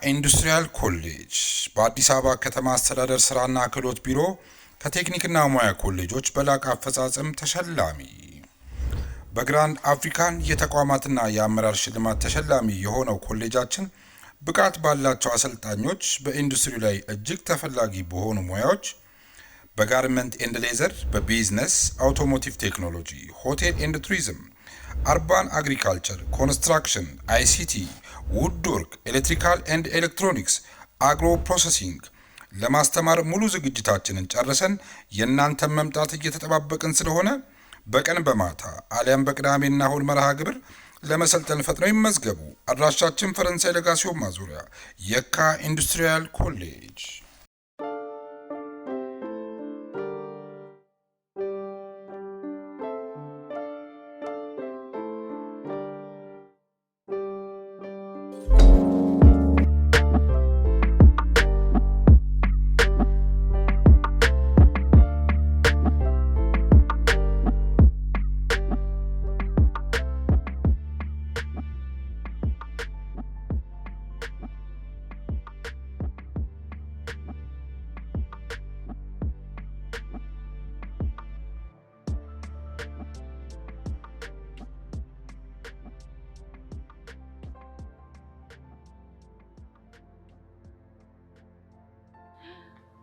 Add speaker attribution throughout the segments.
Speaker 1: ኢንዱስትሪያል ኮሌጅ በአዲስ አበባ ከተማ አስተዳደር ስራና ክህሎት ቢሮ ከቴክኒክና ሙያ ኮሌጆች በላቀ አፈጻጸም ተሸላሚ። በግራንድ አፍሪካን የተቋማትና የአመራር ሽልማት ተሸላሚ የሆነው ኮሌጃችን ብቃት ባላቸው አሰልጣኞች በኢንዱስትሪ ላይ እጅግ ተፈላጊ በሆኑ ሙያዎች በጋርመንት ኤንድ ሌዘር፣ በቢዝነስ፣ አውቶሞቲቭ ቴክኖሎጂ፣ ሆቴል ኤንድ ቱሪዝም፣ አርባን አግሪካልቸር፣ ኮንስትራክሽን፣ አይሲቲ፣ ውድወርክ፣ ኤሌክትሪካል ኤንድ ኤሌክትሮኒክስ፣ አግሮ ፕሮሰሲንግ ለማስተማር ሙሉ ዝግጅታችንን ጨርሰን የእናንተን መምጣት እየተጠባበቅን ስለሆነ በቀን በማታ አሊያም በቅዳሜና እሁድ መርሃ ግብር ለመሰልጠን ፈጥነው ይመዝገቡ። አድራሻችን ፈረንሳይ ለጋሲዮን ማዞሪያ የካ ኢንዱስትሪያል ኮሌጅ።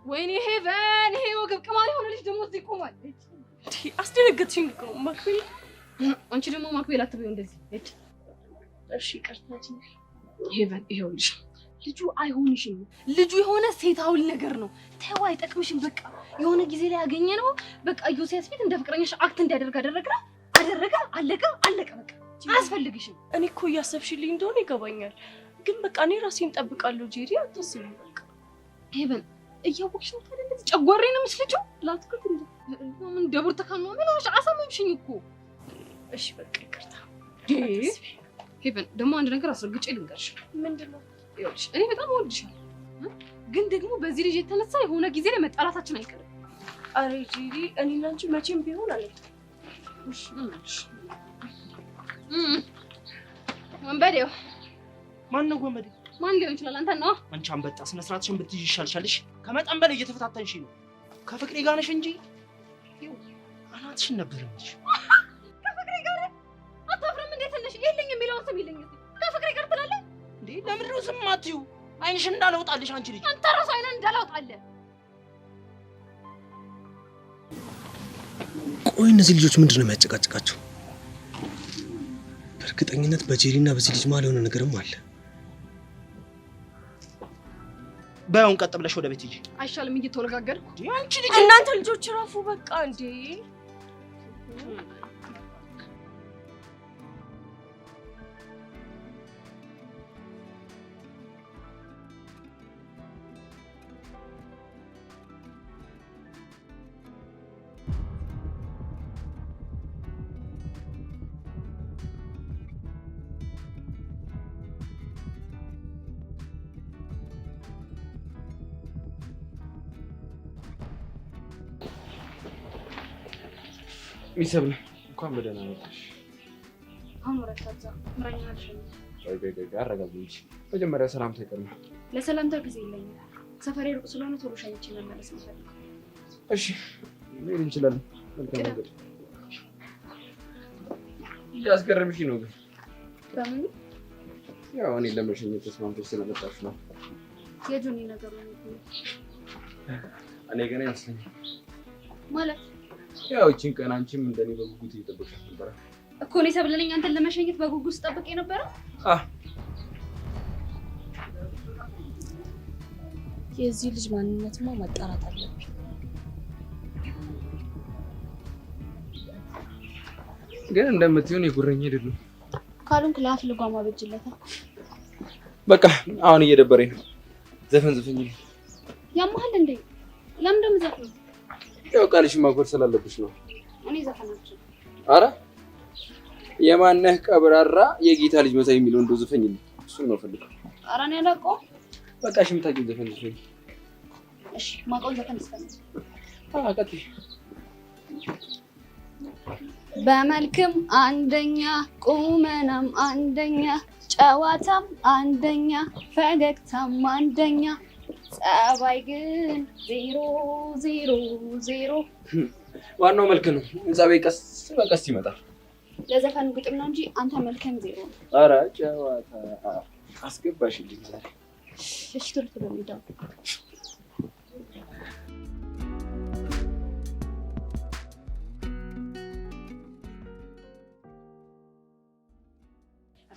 Speaker 2: ወይኔ ሄቨን ይሄ ወገብ ቅማል የሆነ ልጅ ደግሞ እዚህ ቆሟል።
Speaker 3: አስደነገጥሽኝ እኮ ማክቤል።
Speaker 2: አንቺ ደግሞ ማክቤል አትበይው እንደዚህ።
Speaker 3: እሺ ቀርታች
Speaker 2: ሄቨን ይኸውልሽ ልጁ አይሆንሽም። ልጁ የሆነ ሴታውል ነገር ነው። ተው አይጠቅምሽም። በቃ የሆነ ጊዜ ላይ ያገኘ ነው። በቃ ዮሴፍ ፊት እንደ ፍቅረኛሽ አክት እንዲያደርግ አደረገ። አለቀ በቃ አያስፈልግሽም።
Speaker 3: እኔ እኮ እያሰብሽልኝ እንደሆነ ይገባኛል፣ ግን በቃ እኔ ራሴን እጠብቃለሁ። ጄሪ አትስቢ በቃ።
Speaker 2: ሄቨን እያወቅሽ ነው ታዲያ እንደዚህ ጨጓራዬ ነው የምትልጂው? ላትከት ምን ደብር ተካኑ ምን ሆነሽ? አሳመምሽኝ እኮ።
Speaker 3: እሺ በቃ ይቅርታ።
Speaker 2: ሄቨን ደግሞ አንድ ነገር አስረግጬ ልንገርሽ።
Speaker 3: ምንድነው?
Speaker 2: ይኸውልሽ እኔ በጣም እወድሻለሁ፣ ግን ደግሞ በዚህ ልጅ የተነሳ የሆነ ጊዜ ላይ መጣላታችን አይቀርም።
Speaker 3: አሬ ጄሪ እኔና አንቺ መቼም ቢሆን አለች።
Speaker 2: እሺ ወንበዴው
Speaker 3: ማን ነው? ወንበዴ
Speaker 2: ማን ሊሆን ይችላል? አንተ ነው።
Speaker 4: አንቺ አንበጣ ስነ ስርዓትሽን ብትይዥ ይሻልሻልሽ። ከመጠን በላይ እየተፈታተንሽ ነው። ከፍቅሬ ጋር ነሽ እንጂ አናትሽን ነበርልሽ።
Speaker 2: ከፍቅሬ ጋር አታፍርም እንዴ? ትንሽ ይልኝ የሚለውን ስም ይልኝ እስኪ። ከፍቅሬ ጋር ትላለህ
Speaker 4: እንዴ? ለምን ነው ዝም አትዩ? አይንሽን እንዳላውጣልሽ አንቺ ልጅ።
Speaker 2: አንተ ራስህ አይነን እንዳላውጣልህ።
Speaker 5: ቆይ እነዚህ ልጆች ምንድነው የሚያጨቃጭቃቸው? በእርግጠኝነት በጄሪና በዚህ ልጅ መሀል የሆነ ነገርም አለ።
Speaker 4: ባይሆን ቀጥ ብለሽ ወደ ቤት ሂጂ።
Speaker 2: አይሻልም? እየተወለጋገድኩ
Speaker 4: አንቺ ልጅ።
Speaker 3: እናንተ ልጆች ራፉ በቃ እንዴ።
Speaker 6: ሚሰብለ እንኳን በደህና መጣሽ።
Speaker 2: አሁን ወረታዛ ምራኛ አልሽኝ።
Speaker 6: አረጋግጪ። መጀመሪያ ሰላምታ ይቀርማ።
Speaker 2: ለሰላምታ ጊዜ የለኝም። ሰፈሬ ሩቅ ስለሆነ ቶሎ ሸኝቼ መመለስ ነው።
Speaker 6: እሺ ምን እንችላለን? መልካም ነገር። ያስገረምሽ ነው ግን።
Speaker 2: በምን?
Speaker 6: ያው እኔ ለመሸኘት ተስማምተሽ ስለመጣሽ ነው።
Speaker 2: የጆኒ ነገር ነው።
Speaker 6: እኔ ገና ያስለኝ
Speaker 2: ማለት
Speaker 6: ያው እቺን ቀን አንቺም እንደኔ በጉጉት እየጠበቅሽ ነበር
Speaker 2: እኮ። እኔ ሰብለኝ አንተን ለመሸኘት በጉጉት ስጠብቅ ነበር።
Speaker 3: የዚህ ልጅ ማንነትማ ማጣራት አለብኝ።
Speaker 6: ግን እንደምትሆን የጉረኛ አይደለም።
Speaker 3: ካሉን ክላፍ ልጓማ በጅለታ።
Speaker 6: በቃ አሁን እየደበረኝ ነው። ዘፈን ዘፈኝልኝ።
Speaker 2: ያማሃል እንዴ? ለምን ደምዘፈኝ?
Speaker 6: ያው ቃልሽ ማክበር ስላለብሽ ነው።
Speaker 2: እኔ ዘፈናችሁ።
Speaker 6: አረ የማነህ ቀብራራ የጌታ ልጅ መሳይ የሚለው እንደው ዘፈኝልኝ። እሱን ነው ፈልገው።
Speaker 2: አረ እኔ አላውቀውም።
Speaker 6: በቃ እሺ የምታውቂው ዘፈን ዘፈኝ።
Speaker 2: እሺ ማውቀው ዘፈን እስከነ
Speaker 6: ቀጥይ።
Speaker 2: በመልክም አንደኛ ቁመናም አንደኛ ጨዋታም አንደኛ ፈገግታም አንደኛ ጸባይ ግን 000
Speaker 6: ዋናው መልክ ነው። ጸባይ ቀስ በቀስ ይመጣል።
Speaker 2: ለዘፈን ግጥም ነው እንጂ አንተ መልከም 0 ነው።
Speaker 6: ኧረ ጨዋታ አስገባሽልኝ ዛሬ።
Speaker 2: እሺ ቶሎ ቶሎ እንሂድ።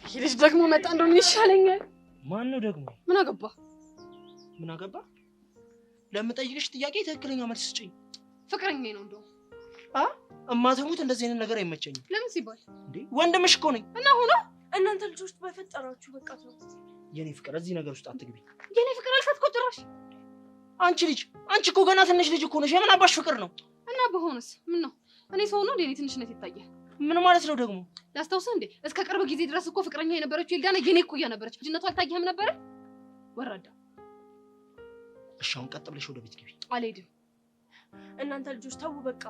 Speaker 2: ይሄ ልጅ ደግሞ መጣ። እንደው ምን ይሻለኛል?
Speaker 4: ማን ነው ደግሞ?
Speaker 2: ምን አገባ?
Speaker 4: ምን አገባ? ለምጠይቅሽ ጥያቄ ትክክለኛ መልስ ስጪኝ።
Speaker 2: ፍቅረኛዬ ነው እንደው።
Speaker 4: እማትሙት እንደዚህ አይነት ነገር አይመቸኝም።
Speaker 2: ለምን ሲባል
Speaker 4: እንዴ ወንድምሽ እኮ ነኝ።
Speaker 2: እና ሆኖ
Speaker 3: እናንተ ልጆች በፈጠራችሁ በቃ ተው።
Speaker 4: የኔ ፍቅር እዚህ ነገር ውስጥ አትግቢ።
Speaker 2: የኔ ፍቅር አልፈትኩ ጭራሽ።
Speaker 4: አንቺ ልጅ አንቺ እኮ ገና ትንሽ ልጅ እኮ ነሽ። የምን አባሽ ፍቅር ነው?
Speaker 2: እና በሆነስ ምን ነው? እኔ ሰው ነው እንዴ? እኔ ትንሽነት ይታያል።
Speaker 4: ምን ማለት ነው ደግሞ?
Speaker 2: ላስታውስህ እንዴ እስከ ቅርብ ጊዜ ድረስ እኮ ፍቅረኛ የነበረችው ኤልዳና የኔ እኩያ ነበረች። ልጅነቷ አልታየህም ነበረ? ወራዳ።
Speaker 4: እሺ አሁን ቀጥ ብለሽ ወደ ቤት ግቢ።
Speaker 2: አልሄድም።
Speaker 3: እናንተ ልጆች ተው በቃ።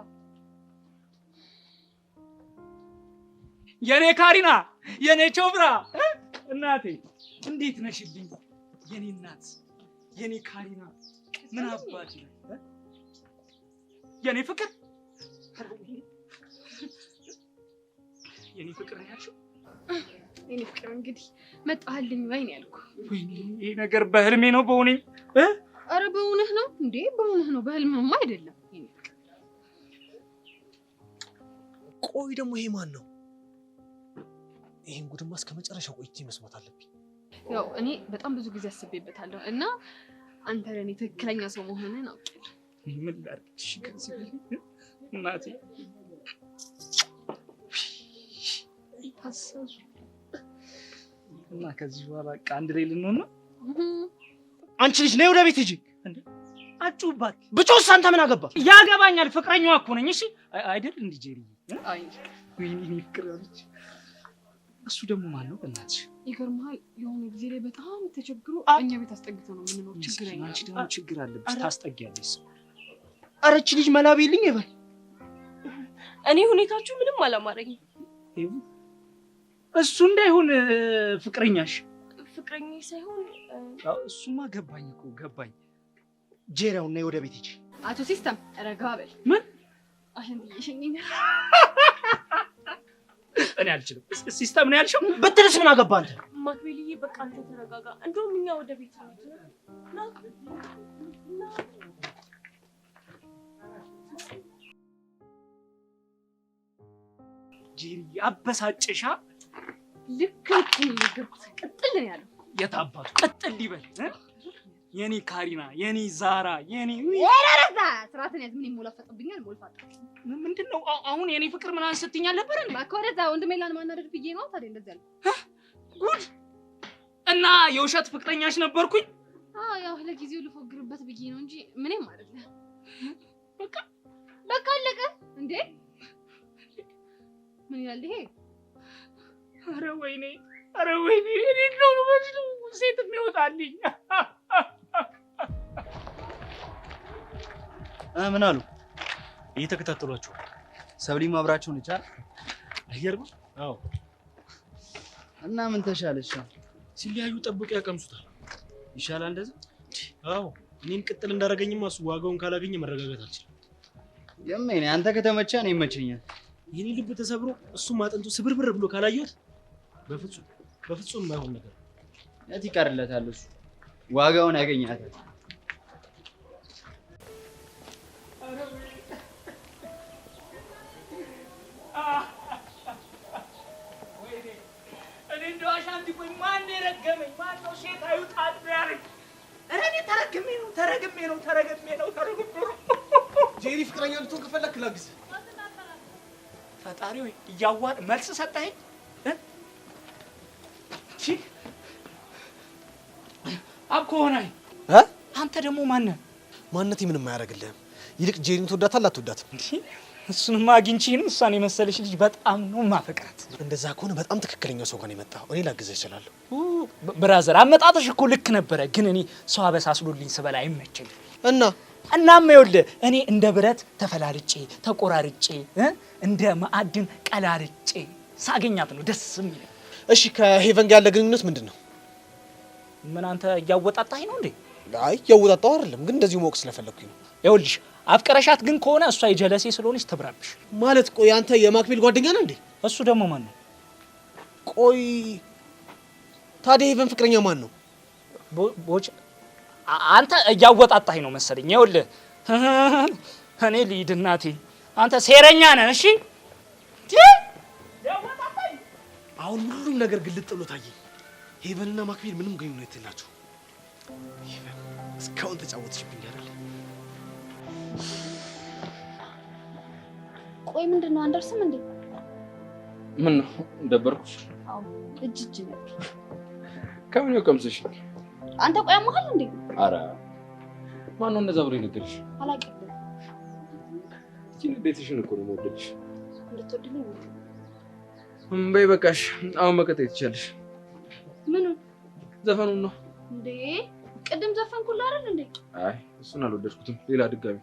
Speaker 7: የኔ ካሪና የኔ ቾብራ እናቴ እንዴት ነሽልኝ? የኔ እናት የኔ ካሪና ምን አባጂ ነው የኔ ፍቅር የኔ ፍቅር ነው ያልሽው?
Speaker 2: የኔ ፍቅር እንግዲህ መጣህልኝ ወይ ነው ያልኩህ።
Speaker 7: ወይኔ ይሄ ነገር በህልሜ ነው በእውነኝ?
Speaker 2: ኧረ በእውነህ ነው እንዴ? በእውነህ ነው። በህልምማ አይደለም። የኔ ፍቅር
Speaker 5: ቆይ ደግሞ ይሄ ማን ነው? ይሄን ጉድማ እስከ መጨረሻው ቆይቼ መስማት አለብኝ።
Speaker 2: ያው እኔ በጣም ብዙ ጊዜ አስቤበታለሁ እና አንተ ለኔ ትክክለኛ ሰው መሆንህን አውቄያለሁ።
Speaker 7: ምን ላድርግሽ ከዚህ እናቴ ታሰሱ እና ከዚህ በኋላ አንድ ላይ ልንሆን ነው።
Speaker 4: አንቺ ልጅ ነይ ወደ ቤት ሂጂ።
Speaker 7: እንዴ አጩባት
Speaker 4: ብጮስ አንተ ምን አገባ?
Speaker 7: ያገባኛል። ፍቅረኛዋ እኮ ነኝ። እሺ አይደል እንዴ ጄሪ?
Speaker 2: አይ
Speaker 7: ወይኔ ፍቅር አለች። እሱ ደግሞ ማን ነው በእናትሽ?
Speaker 2: ይገርምሃል የሆነ ጊዜ ላይ በጣም ተቸግሮ እኛ ቤት አስጠግቶ ነው የምንኖር። ችግረኛ
Speaker 7: አንቺ ደግሞ ችግር አለብሽ ታስጠጊያለሽ።
Speaker 4: ኧረ እቺ ልጅ መላቢልኝ ይበል።
Speaker 3: እኔ ሁኔታችሁ ምንም አላማረኝም።
Speaker 7: እሱ እንዳይሆን ፍቅረኛሽ
Speaker 3: ፍቅረኛዬ ሳይሆን
Speaker 7: እሱማ ገባኝ እኮ ገባኝ።
Speaker 4: ጄሪያው ነይ ወደ ቤት ሂጂ።
Speaker 2: አቶ ሲስተም ረጋ በል።
Speaker 7: ምን
Speaker 2: አሽን ይሸኝኝ።
Speaker 7: እኔ አልችልም። ሲስተም ነው ያልሽው?
Speaker 4: ብትልስ ምን አገባ አንተ?
Speaker 3: ማክቤልዬ በቃ አንተ ተረጋጋ። እንደውም እኛ ወደ ቤት ነው።
Speaker 7: ጄሪ አበሳጨሻ።
Speaker 2: ልክ ልክ ቅጥል ነው ያለው።
Speaker 7: የታባቱ ቅጥል ይበል። የኔ ካሪና የኔ ዛራ የኔ
Speaker 2: ወራረዛ ስራትን ያዝ። ምን ይሞላፈጥብኛል? ሞልፋጣ
Speaker 7: ምንድነው አሁን? የኔ ፍቅር ምናምን ስትይኝ አልነበረ እንዴ?
Speaker 2: እባክህ ወደዛ ወንድሜ ላን ማናደድ ብዬ ነው ታዲያ እንደዚህ ያልኩት።
Speaker 7: ጉድ! እና የውሸት ፍቅረኛሽ ነበርኩኝ?
Speaker 2: ያው ለጊዜው ልፎግርበት ብዬ ነው እንጂ ምንም አይደለም።
Speaker 7: በቃ
Speaker 2: አለቀ እንዴ? ምን ይላል ይሄ?
Speaker 7: ኧረ ወይኔ እኔ ነው ሴት የሚወጣልኝ።
Speaker 8: ምን አሉ? እየተከታተሏቸው ሰብሊ ማብራቸውን ይቻል አይገርም? አዎ። እና ምን ተሻለሽ? ሲለያዩ ጠብቀው ያቀምሱታል። ይሻላል እንደዛ? አዎ። እኔን ቅጥል እንዳደረገኝማ እሱ ዋጋውን ካላገኘ መረጋጋት አልችልም። የማይኔ አንተ ከተመቸ እኔ ይመቸኛል። የኔ ልብ ተሰብሮ እሱም አጥንቱ ስብርብር ብሎ ካላየሁት በፍጹም የማይሆን ነገር የት ይቀርለታል? እሱ ዋጋውን ያገኛታል።
Speaker 7: እኔ እንደው አሻንቲ ቆይ ማን የረገመኝ? ማን ነው ሴት አይውጣት ያለኝ? ኧረ እኔ ተረግሜ ነው።
Speaker 5: ጄሪ ፍቅረኛ ልትሆን ከፈለክ ላግዝ።
Speaker 7: ፈጣሪ ሆይ እያዋጥ መልስ ሰጠኸኝ። አብኮ ሆናይ አንተ ደግሞ ማነህ?
Speaker 5: ማንነቴ ምንም አያደርግልህም። ይልቅ ጄሪን ትወዳታለህ አትወዳትም?
Speaker 7: እሱንማ አግኝቼ ነው። እሷን የመሰለች ልጅ በጣም ነው ማፈቅራት።
Speaker 5: እንደዛ ከሆነ በጣም ትክክለኛው ሰው ጋር ነው የመጣው። እኔ ላግዝህ እችላለሁ።
Speaker 7: ብራዘር አመጣጥሽ እኮ ልክ ነበረ፣ ግን እኔ ሰው አበሳስሎልኝ ስበላ አይመቸኝም። እናም ይኸውልህ እኔ እንደ ብረት ተፈላልጬ ተቆራርጬ እንደ ማዕድን ቀላርጬ ሳገኛት ነው ደስ የሚለኝ።
Speaker 5: እሺ ከሄቨን ጋር ያለ ግንኙነት ምንድን ነው?
Speaker 7: ምን አንተ እያወጣጣኝ ነው እንዴ?
Speaker 5: አይ ያወጣጣው አይደለም፣ ግን እንደዚሁ ሞቅ ስለፈለኩኝ ነው።
Speaker 7: ይኸውልሽ አፍቀረሻት ግን ከሆነ እሷ የጀለሴ ስለሆነች ትብራብሽ
Speaker 5: ማለት። ቆይ አንተ የማክቤል ጓደኛ ነህ እንዴ?
Speaker 7: እሱ ደግሞ ማን ነው?
Speaker 5: ቆይ ታዲያ ሄቨን ፍቅረኛ ማን ነው?
Speaker 7: ቦጭ አንተ እያወጣጣኝ ነው መሰለኝ። ይኸውልህ እኔ ልሂድ እናቴ፣ አንተ ሴረኛ ነህ። እሺ
Speaker 5: አሁን ሁሉም ነገር ግልጥ ብሎ ታየኝ። ሄቨንና ማክቤል ምንም ግንኙነት የላቸው። ሄቨን እስካሁን ተጫወተችብኝ አይደል?
Speaker 2: ቆይ ምንድነው አንደርስም እንዴ?
Speaker 6: ምን ነው ደበርኩሽ?
Speaker 2: አዎ እጅ ነበር።
Speaker 6: ከምን ቀምሰሽ?
Speaker 2: አንተ ቆይ አማሃል እንዴ?
Speaker 6: አረ ማን ነው እንደዛ ብሎ ይነገርሽ?
Speaker 2: አላውቅም።
Speaker 6: እስቲ እንዴትሽን እኮ ነው የምወደድሽ።
Speaker 2: እንድትወድልኝ ነው።
Speaker 6: በይ በቃሽ፣ አሁን መቀጠል ትችያለሽ።
Speaker 2: ምኑን?
Speaker 6: ዘፈኑን ነው
Speaker 2: እንዴ? ቅድም ዘፈንኩልህ አይደል እንዴ?
Speaker 6: አይ እሱን አልወደድኩትም። ሌላ ድጋሚ።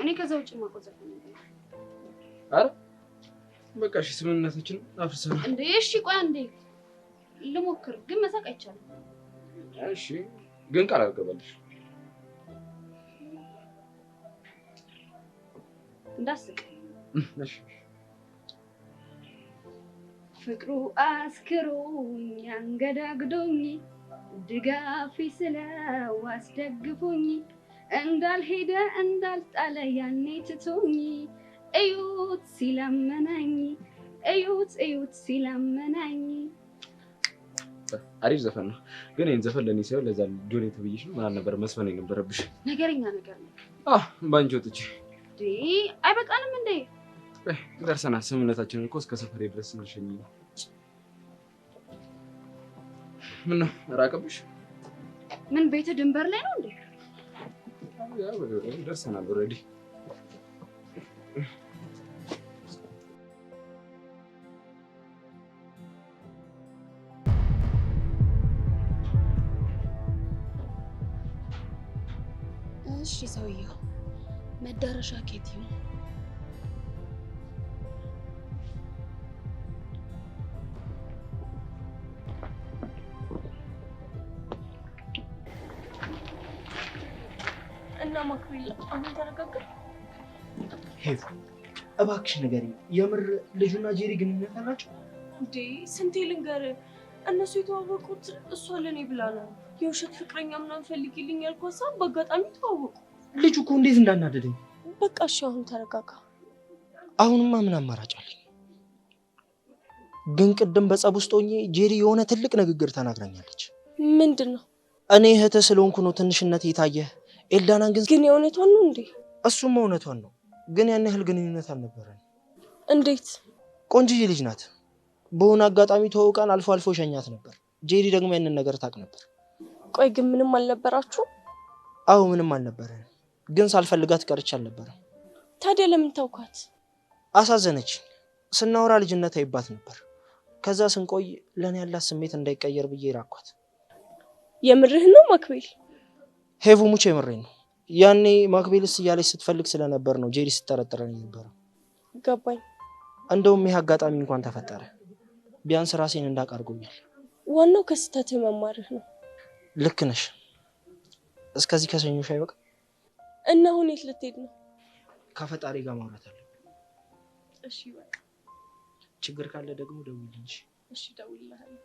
Speaker 2: እኔ ከዛ ውጭ ማቆ ዘፈን ነው።
Speaker 6: አረ በቃሽ፣ ስምምነታችን አፍርሰናል።
Speaker 2: እንዴ እሺ ቆይ አንዴ ልሞክር፣ ግን መሳቅ አይቻልም።
Speaker 6: እሺ ግን ቃል አልገባልሽ።
Speaker 2: እንዳስቅ።
Speaker 6: እሺ
Speaker 2: ፍቅሩ አስክሮኝ አንገዳግዶኝ ድጋፊ ስለው አስደግፎኝ እንዳልሄደ እንዳልጣለ ያኔ ትቶኝ እዩት ሲለመናኝ እዩት ሲለመናኝ።
Speaker 6: አሪፍ ዘፈን ነው፣ ግን ይሄን ዘፈን ለኔ ሳይሆን ለዛ ጆኔ ተብዬሽ ነው። ምን ነበር መስፈን የነበረብሽ?
Speaker 2: ነገረኛ ነገር ነው።
Speaker 6: ባንቺ ወጥቼ
Speaker 2: አይበቃንም እንዴ?
Speaker 6: ደርሰናል። ስምምነታችንን እኮ እስከ ሰፈሬ ድረስ እንሸኝ ነው። ምን ነው ራቀብሽ?
Speaker 2: ምን ቤት ድንበር ላይ ነው እንዴ?
Speaker 6: ያው ደርሰናል ኦልሬዲ።
Speaker 2: እሺ ሰውየው መዳረሻ ኬት ይሁን?
Speaker 3: እና ማክቤል አሁን ተረጋጋ።
Speaker 4: ሄቭ እባክሽ ንገሪኝ፣ የምር ልጁና ጄሪ ግንኙነት አላቸው
Speaker 3: እንዴ? ስንቴ ልንገር፣ እነሱ የተዋወቁት እሷ ለኔ ብላ ነው። የውሸት ፍቅረኛ ምናምን ፈልጊልኝ ያልኳት ሰው በአጋጣሚ ተዋወቁ።
Speaker 4: ልጁ እኮ እንዴት እንዳናደደኝ።
Speaker 3: በቃ እሺ አሁን ተረጋጋ።
Speaker 4: አሁንማ ምን አማራጭ አለኝ? ግን ቅድም በጸብ ውስጥ ሆኜ ጄሪ የሆነ ትልቅ ንግግር ተናግራኛለች።
Speaker 3: ምንድን ነው?
Speaker 4: እኔ እህትህ ስለሆንኩ ነው ትንሽነት የታየህ። ኤልዳናን ግን
Speaker 3: የእውነቷን ነው እንዴ?
Speaker 4: እሱም እውነቷን ነው፣ ግን ያን ያህል ግንኙነት አልነበረን።
Speaker 3: እንዴት?
Speaker 4: ቆንጅዬ ልጅ ናት። በሆነ አጋጣሚ ተዋውቀን አልፎ አልፎ ሸኛት ነበር። ጄሪ ደግሞ ያንን ነገር ታውቅ ነበር።
Speaker 3: ቆይ ግን ምንም አልነበራችሁ?
Speaker 4: አዎ ምንም አልነበረን፣ ግን ሳልፈልጋት ቀርቼ አልነበረም።
Speaker 3: ታዲያ ለምን ተውኳት?
Speaker 4: አሳዘነች። ስናወራ ልጅነት አይባት ነበር። ከዛ ስንቆይ ለኔ ያላት ስሜት እንዳይቀየር ብዬ ራኳት።
Speaker 3: የምርህ ነው ማክቤል?
Speaker 4: ሄቭ ሙቼ የምሬን ነው። ያኔ ማክቤልስ እያለች ስትፈልግ ስለነበር ነው ጄሪ ስትጠረጥረን የነበረው።
Speaker 3: ገባኝ።
Speaker 4: እንደውም ይህ አጋጣሚ እንኳን ተፈጠረ፣ ቢያንስ ራሴን እንዳውቅ አድርጎኛል።
Speaker 3: ዋናው ከስተትህ መማርህ ነው።
Speaker 4: ልክ ነሽ። እስከዚህ ከሰኞሽ አይበቃ
Speaker 3: እና አሁን የት ልትሄድ ነው?
Speaker 4: ከፈጣሪ ጋር ማውራት አለብን።
Speaker 3: እሺ በቃ
Speaker 4: ችግር ካለ ደግሞ ደውልልኝ።
Speaker 3: እሺ እደውልልሃለሁ።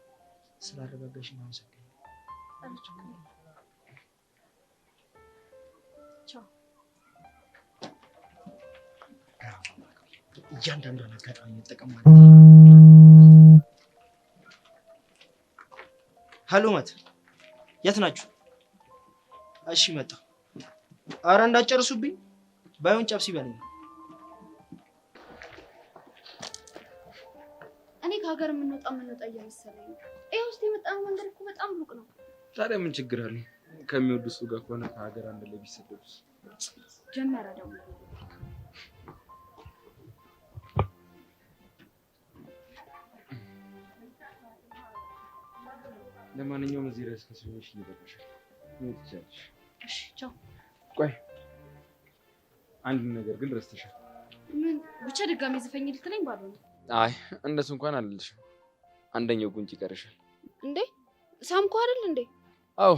Speaker 4: ስላረጋጋሽኝ አመሰግናለሁ።
Speaker 3: ቻው።
Speaker 4: እያንዳንዷን አጋጣሚ መጠቀም ማለት ነው። ሀሎ ማት፣ የት ናችሁ? እሺ መጣ። አረ እንዳትጨርሱብኝ፣ ባይሆን ጨብስ ይበለኝ።
Speaker 2: እኔ ከሀገር የምንወጣ እየመሰለኝ ነው። ይሄ ውስጥ የመጣው መንገድ እኮ በጣም ሩቅ ነው።
Speaker 6: ታዲያ ምን ችግር አለ? ከሚወዱ ሰው ጋር ከሆነ ከሀገር አንድ ላይ ቢሰደዱስ?
Speaker 2: ጀመረ ደግሞ
Speaker 6: ለማንኛውም እዚህ ድረስ ከሰኞሽ ይበቃሻል። ምን ትችያለሽ?
Speaker 2: እሺ ቻው።
Speaker 6: ቆይ አንድ ነገር ግን ረስተሻል።
Speaker 2: ምን? ብቻ ድጋሚ ዝፈኝ ልትለኝ ባልሆነ።
Speaker 6: አይ እንደሱ እንኳን አልልሽም። አንደኛው ጉንጭ ይቀርሻል።
Speaker 2: እንዴ ሳምኩ አይደል እንዴ?
Speaker 6: አዎ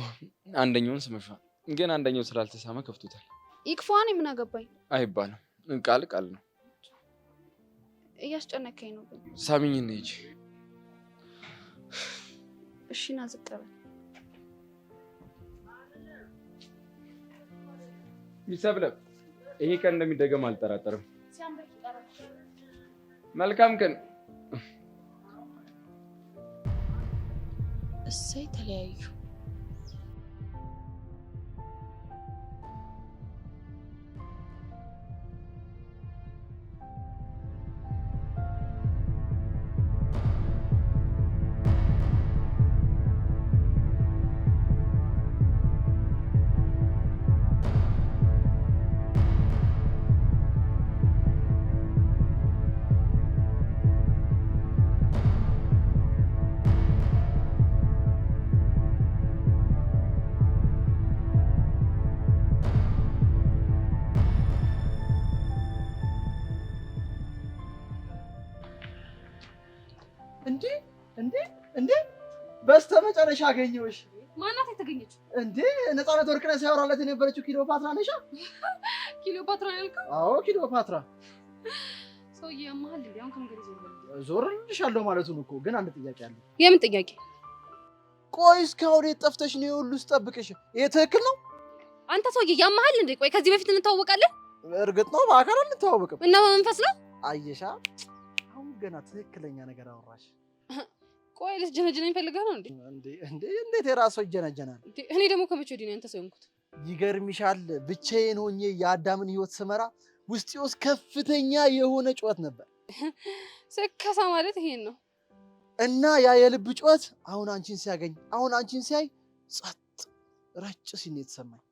Speaker 6: አንደኛውን ስመሻል፣ ግን አንደኛው ስላልተሳመ ከፍቶታል።
Speaker 2: ይክፋን ምን አገባኝ
Speaker 6: አይባልም፣ ቃል ቃል ነው።
Speaker 2: እያስጨነከኝ ነው ግን።
Speaker 6: ሳሚኝ ነኝ።
Speaker 2: እሺ ና ዝቅ በል።
Speaker 6: ይሰብለም ይሄ ቀን እንደሚደገም አልጠራጠርም። መልካም ቀን።
Speaker 3: እሰይ ተለያዩ።
Speaker 5: እንዴ በስተመጨረሻ አገኘሁሽ።
Speaker 2: ማናት የተገኘችው?
Speaker 5: እንዴ ነፃነት ወርቅነህ ሲያወራለት የነበረችው ክሊዮፓትራ ነሻ?
Speaker 2: ክሊዮፓትራ ያልከው?
Speaker 5: አዎ ክሊዮፓትራ።
Speaker 2: ሰውዬ ያማሃል እንዴ? አሁን ከመንገድ
Speaker 5: ዞርልሻለሁ ማለቱን እኮ። ግን አንድ ጥያቄ አለ።
Speaker 2: የምን ጥያቄ?
Speaker 5: ቆይ እስካሁን የት ጠፍተሽ ነው የሁሉ ስጠብቅሽ? ይሄ ትክክል ነው?
Speaker 2: አንተ ሰውዬ ያማሃል እንዴ? ቆይ ከዚህ በፊት እንተዋወቃለን?
Speaker 5: እርግጥ ነው በአካል አንተዋወቅም።
Speaker 2: እና በመንፈስ ነው?
Speaker 5: አየሻ፣ አሁን ገና ትክክለኛ ነገር አወራሽ።
Speaker 2: ቆይ ልትጀነጀነኝ ፈልገህ ነው እንዴ?
Speaker 5: እንዴት የራስዎ ይጀነጀናል?
Speaker 2: እኔ ደግሞ ከመቼ ወዲህ ነው አንተ ሰው የሆንኩት?
Speaker 5: ይገርምሻል፣ ብቻዬን ሆኜ የአዳምን ህይወት ስመራ ውስጤ ውስጥ ከፍተኛ የሆነ ጩኸት ነበር።
Speaker 2: ስከሳ ማለት ይሄን ነው።
Speaker 5: እና ያ የልብ ጩኸት አሁን አንቺን ሲያገኝ፣ አሁን አንቺን ሲያይ ጸጥ ረጭ ሲል ነው የተሰማኝ።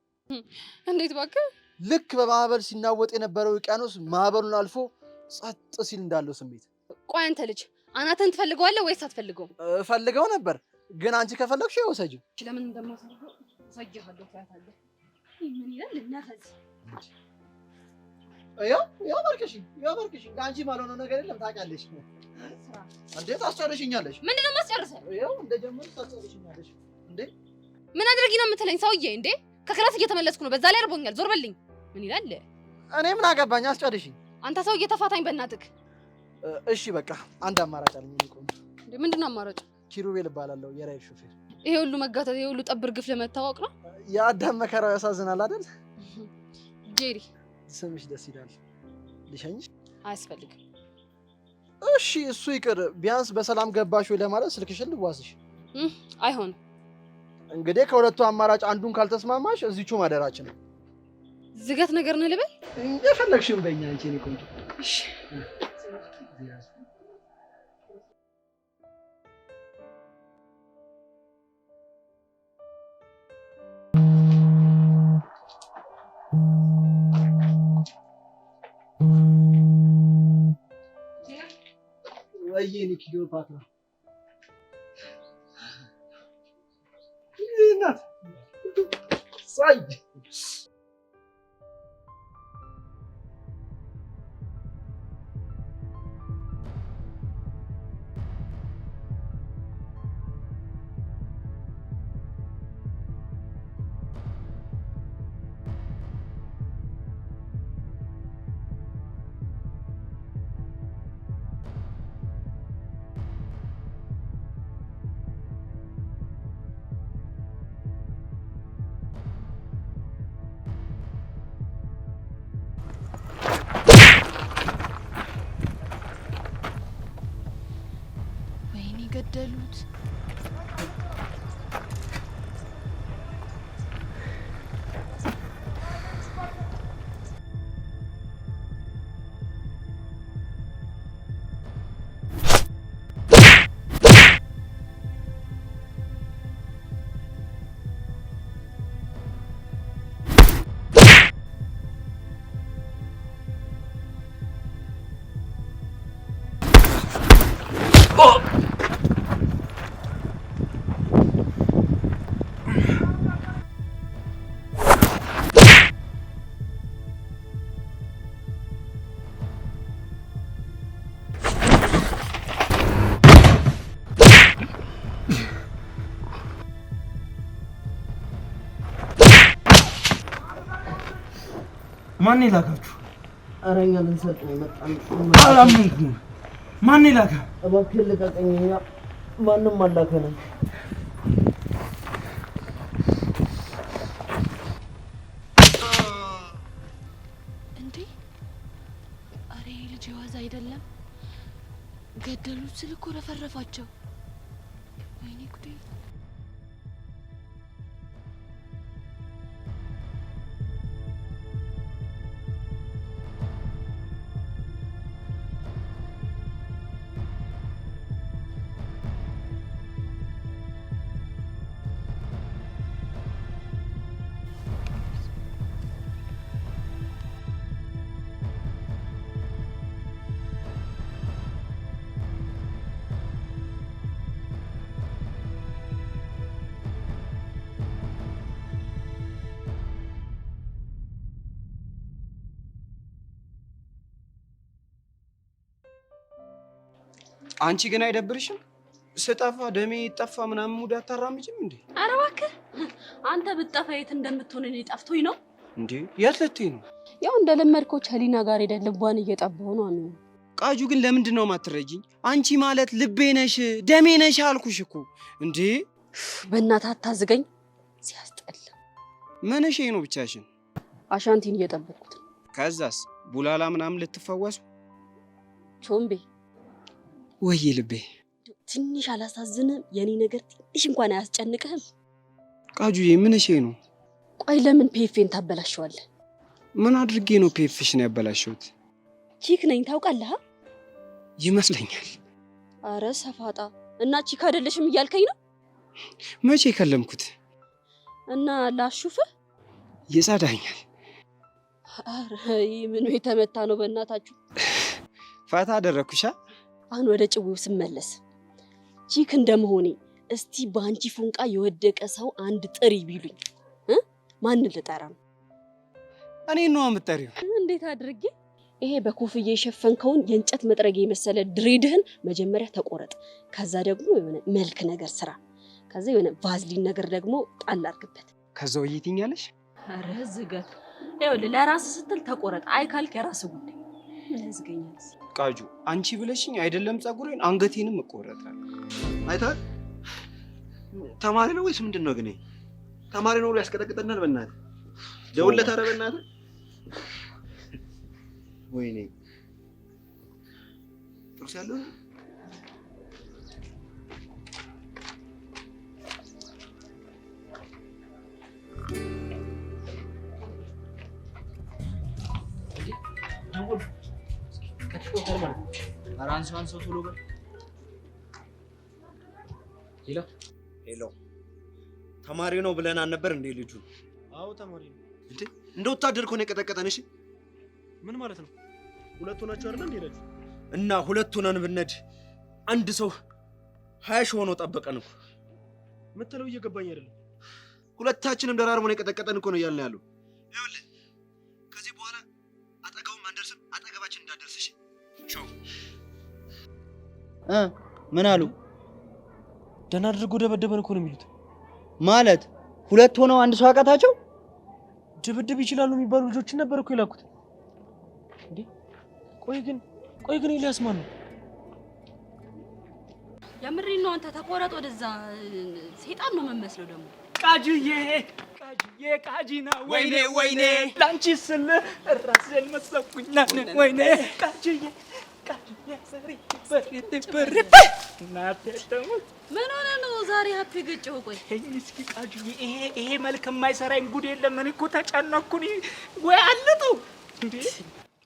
Speaker 2: እንዴት እባክህ?
Speaker 5: ልክ በማዕበል ሲናወጥ የነበረው ውቅያኖስ ማዕበሉን አልፎ ጸጥ ሲል እንዳለው ስሜት።
Speaker 2: ቆይ አንተ ልጅ አናተን ትፈልገዋለህ ወይስ አትፈልገውም?
Speaker 5: ፈልገው ነበር፣ ግን አንቺ ከፈለግሽ ይወሰጂ።
Speaker 2: ለምን እንደማሳርፈው ሳይጀሃለሁ ታያታለህ። ምን ይላል እናታዝ?
Speaker 5: ያው በርክሽ አንቺ ማልሆነው ነገር የለም ታውቂያለሽ። እንዴት አስጨርሽኛለሽ?
Speaker 2: ምንድን ነው የማስጨርሰው?
Speaker 5: ያው እንደጀመርሽ ታስጨርሽኛለሽ። እንዴ
Speaker 2: ምን አድርጊ ነው የምትለኝ ሰውዬ? እንዴ ከክላስ እየተመለስኩ ነው፣ በዛ ላይ አርቦኛል። ዞር በልኝ። ምን ይላል?
Speaker 5: እኔ ምን አገባኝ? አስጨርሽኝ።
Speaker 2: አንተ ሰውዬ ተፋታኝ በእናትህ።
Speaker 5: እሺ በቃ አንድ አማራጭ አለኝ።
Speaker 2: እንዴ ምንድነው አማራጭ?
Speaker 5: ኪሩቤል እባላለሁ፣ የራይድ ሾፌር።
Speaker 2: ይሄ ሁሉ መጋተት፣ ይሄ ሁሉ ጠብር ግፍ ለመታወቅ ነው?
Speaker 5: የአዳም መከራው ያሳዝናል አይደል?
Speaker 2: ጄሪ
Speaker 5: ስምሽ ደስ ይላል። ልሸኝሽ?
Speaker 2: አያስፈልግም።
Speaker 5: እሺ እሱ ይቅር፣ ቢያንስ በሰላም ገባሽ ወይ ለማለት ስልክሽን ልዋስሽ።
Speaker 2: አይሆንም።
Speaker 5: እንግዲህ ከሁለቱ አማራጭ አንዱን ካልተስማማሽ እዚቹ ማደራችን ነው።
Speaker 2: ዝገት ነገር ነው ልበል?
Speaker 5: የፈለግሽውን በእኛ አንቺ እኔ ቆንጆ።
Speaker 2: እሺ
Speaker 5: ወይኔ ክሊዮፓትራ እናት ሳይ
Speaker 2: ገደሉት።
Speaker 7: ማን ይላካችሁ?
Speaker 4: ኧረ እኛ ልንሰርቅ ነው የመጣን።
Speaker 7: አላመንኩም። ማን ይላካ?
Speaker 4: እባክህ ልቀቀኝ። እኛ ማንም አላከንም።
Speaker 2: እንዴ! አሬ ልጅ የዋዛ አይደለም። ገደሉት ስል እኮ ረፈረፋቸው። ወይኔ ጉዴ!
Speaker 6: አንቺ ግን አይደብርሽም? ስጠፋ ደሜ ጠፋ ምናምን ሙድ አታራምጂም እንዴ?
Speaker 2: ኧረ እባክህ አንተ ብትጠፋ የት እንደምትሆን እኔ ጠፍቶኝ ነው
Speaker 6: እንዴ? የት ልትይ ነው?
Speaker 2: ያው እንደለመድከው ከሊና ጋር ሄደህ ልቧን እየጠባሁ ነው አሚው።
Speaker 6: ቃጁ ግን ለምንድን ነው የማትረጂኝ? አንቺ ማለት ልቤ ነሽ ደሜ ነሽ አልኩሽ እኮ እንዴ።
Speaker 2: በእናትህ አታዝገኝ፣ ሲያስጠላ።
Speaker 6: ምንሽ ነው ብቻሽን?
Speaker 2: አሻንቲን እየጠበቅኩት።
Speaker 6: ከዛስ ቡላላ ምናምን ልትፈወሱ?
Speaker 2: ቾምቤ
Speaker 6: ወይ ልቤ
Speaker 2: ትንሽ አላሳዝንም? የኔ ነገር ትንሽ እንኳን አያስጨንቅህም?
Speaker 6: ቃጁዬ ምንሽ ነው?
Speaker 2: ቆይ ለምን ፔፌን ታበላሸዋለህ?
Speaker 6: ምን አድርጌ ነው ፔፍሽን ያበላሸሁት?
Speaker 2: ቺክ ነኝ ታውቃለህ?
Speaker 6: ይመስለኛል።
Speaker 2: አረ ሰፋጣ እና ቺክ አይደለሽም እያልከኝ ነው?
Speaker 6: መቼ ከለምኩት?
Speaker 2: እና ላሹፍህ
Speaker 6: ይጸዳኛል።
Speaker 2: አረ ምኑ የተመታ ነው በእናታችሁ።
Speaker 6: ፋታ አደረኩሻ።
Speaker 2: አሁን ወደ ጭዊው ስመለስ ቺክ እንደመሆኔ እስቲ ባንቺ ፎንቃ የወደቀ ሰው አንድ ጥሪ ቢሉኝ ማን ልጠራ ነው?
Speaker 6: እኔ ነው የምጠሪው።
Speaker 2: እንዴት አድርጌ? ይሄ በኮፍያ የሸፈንከውን የእንጨት መጥረጊያ የመሰለ ድሬድህን መጀመሪያ ተቆረጥ። ከዛ ደግሞ የሆነ መልክ ነገር ስራ። ከዛ የሆነ ቫዝሊን ነገር ደግሞ ጣል አድርግበት።
Speaker 6: ከዛው ይትኛለሽ።
Speaker 2: አረ ዝገት። ይኸውልህ ለራስ ስትል ተቆረጥ። አይ ካልክ የራስህ ጉዳይ። ምን ያዝገኛል?
Speaker 6: ቃጁ አንቺ ብለሽኝ አይደለም ጸጉሬን አንገቴንም እቆረጣለሁ።
Speaker 5: አይተሃል? ተማሪ ነው ወይስ ምንድን ነው? ግን ተማሪ ነው ብሎ ያስቀጠቅጠናል። በእናትህ ደውለት። ኧረ በእናትህ ወይኔ ጥርስ ያለው ሄሎ ተማሪ ነው ብለን አልነበር እንዴ ልጁ?
Speaker 8: አዎ ተማሪ ነው።
Speaker 5: እንዴ እንደ ወታደር እኮ ነው የቀጠቀጠን። እሺ
Speaker 8: ምን ማለት ነው? ሁለት ሆናችሁ አይደል እንዴ ሄዳችሁ?
Speaker 5: እና ሁለት ሆነን ብንሄድ አንድ ሰው 20 ሺህ ሆኖ ጠበቀን እኮ።
Speaker 8: የምትለው እየገባኝ አይደለም።
Speaker 5: ሁለታችንም ደራርቦ ነው የቀጠቀጠን እኮ ነው እያልን ያለው። ይኸውልህ ከዚህ በኋላ አጠገቡም አንደርስም፣ አጠገባችን እንዳደርስሽ ቻው።
Speaker 4: ምን አሉ?
Speaker 8: ደህና አድርጎ ደበደበን እኮ ነው የሚሉት።
Speaker 4: ማለት ሁለት ሆነው አንድ ሰው አቃታቸው?
Speaker 8: ድብድብ ይችላሉ የሚባሉ ልጆችን ነበር እኮ የላኩት። እንዴ ቆይ ግን ኤልያስ ማን ነው?
Speaker 2: የምሬን ነው። አንተ ተቆረጥ ወደዛ። ሰይጣን ነው የምመስለው ደግሞ።
Speaker 7: ቃጂዬ ቃጂና ወይኔ ወይኔ ላንቺ ስል ራሴን መሰኩኝ። ወይኔ ቃጂዬ ሰሪ በር እናቴ ደግሞ
Speaker 2: ምን ሆነ ነው ዛሬ ሀፒ ገጨው? ቆይ
Speaker 7: እስኪ ቃጂዬ ይሄ መልክ የማይሰራኝ ጉድ የለም። እኔ እኮ ተጨነኩኝ። ወይ አልጠው እንዴ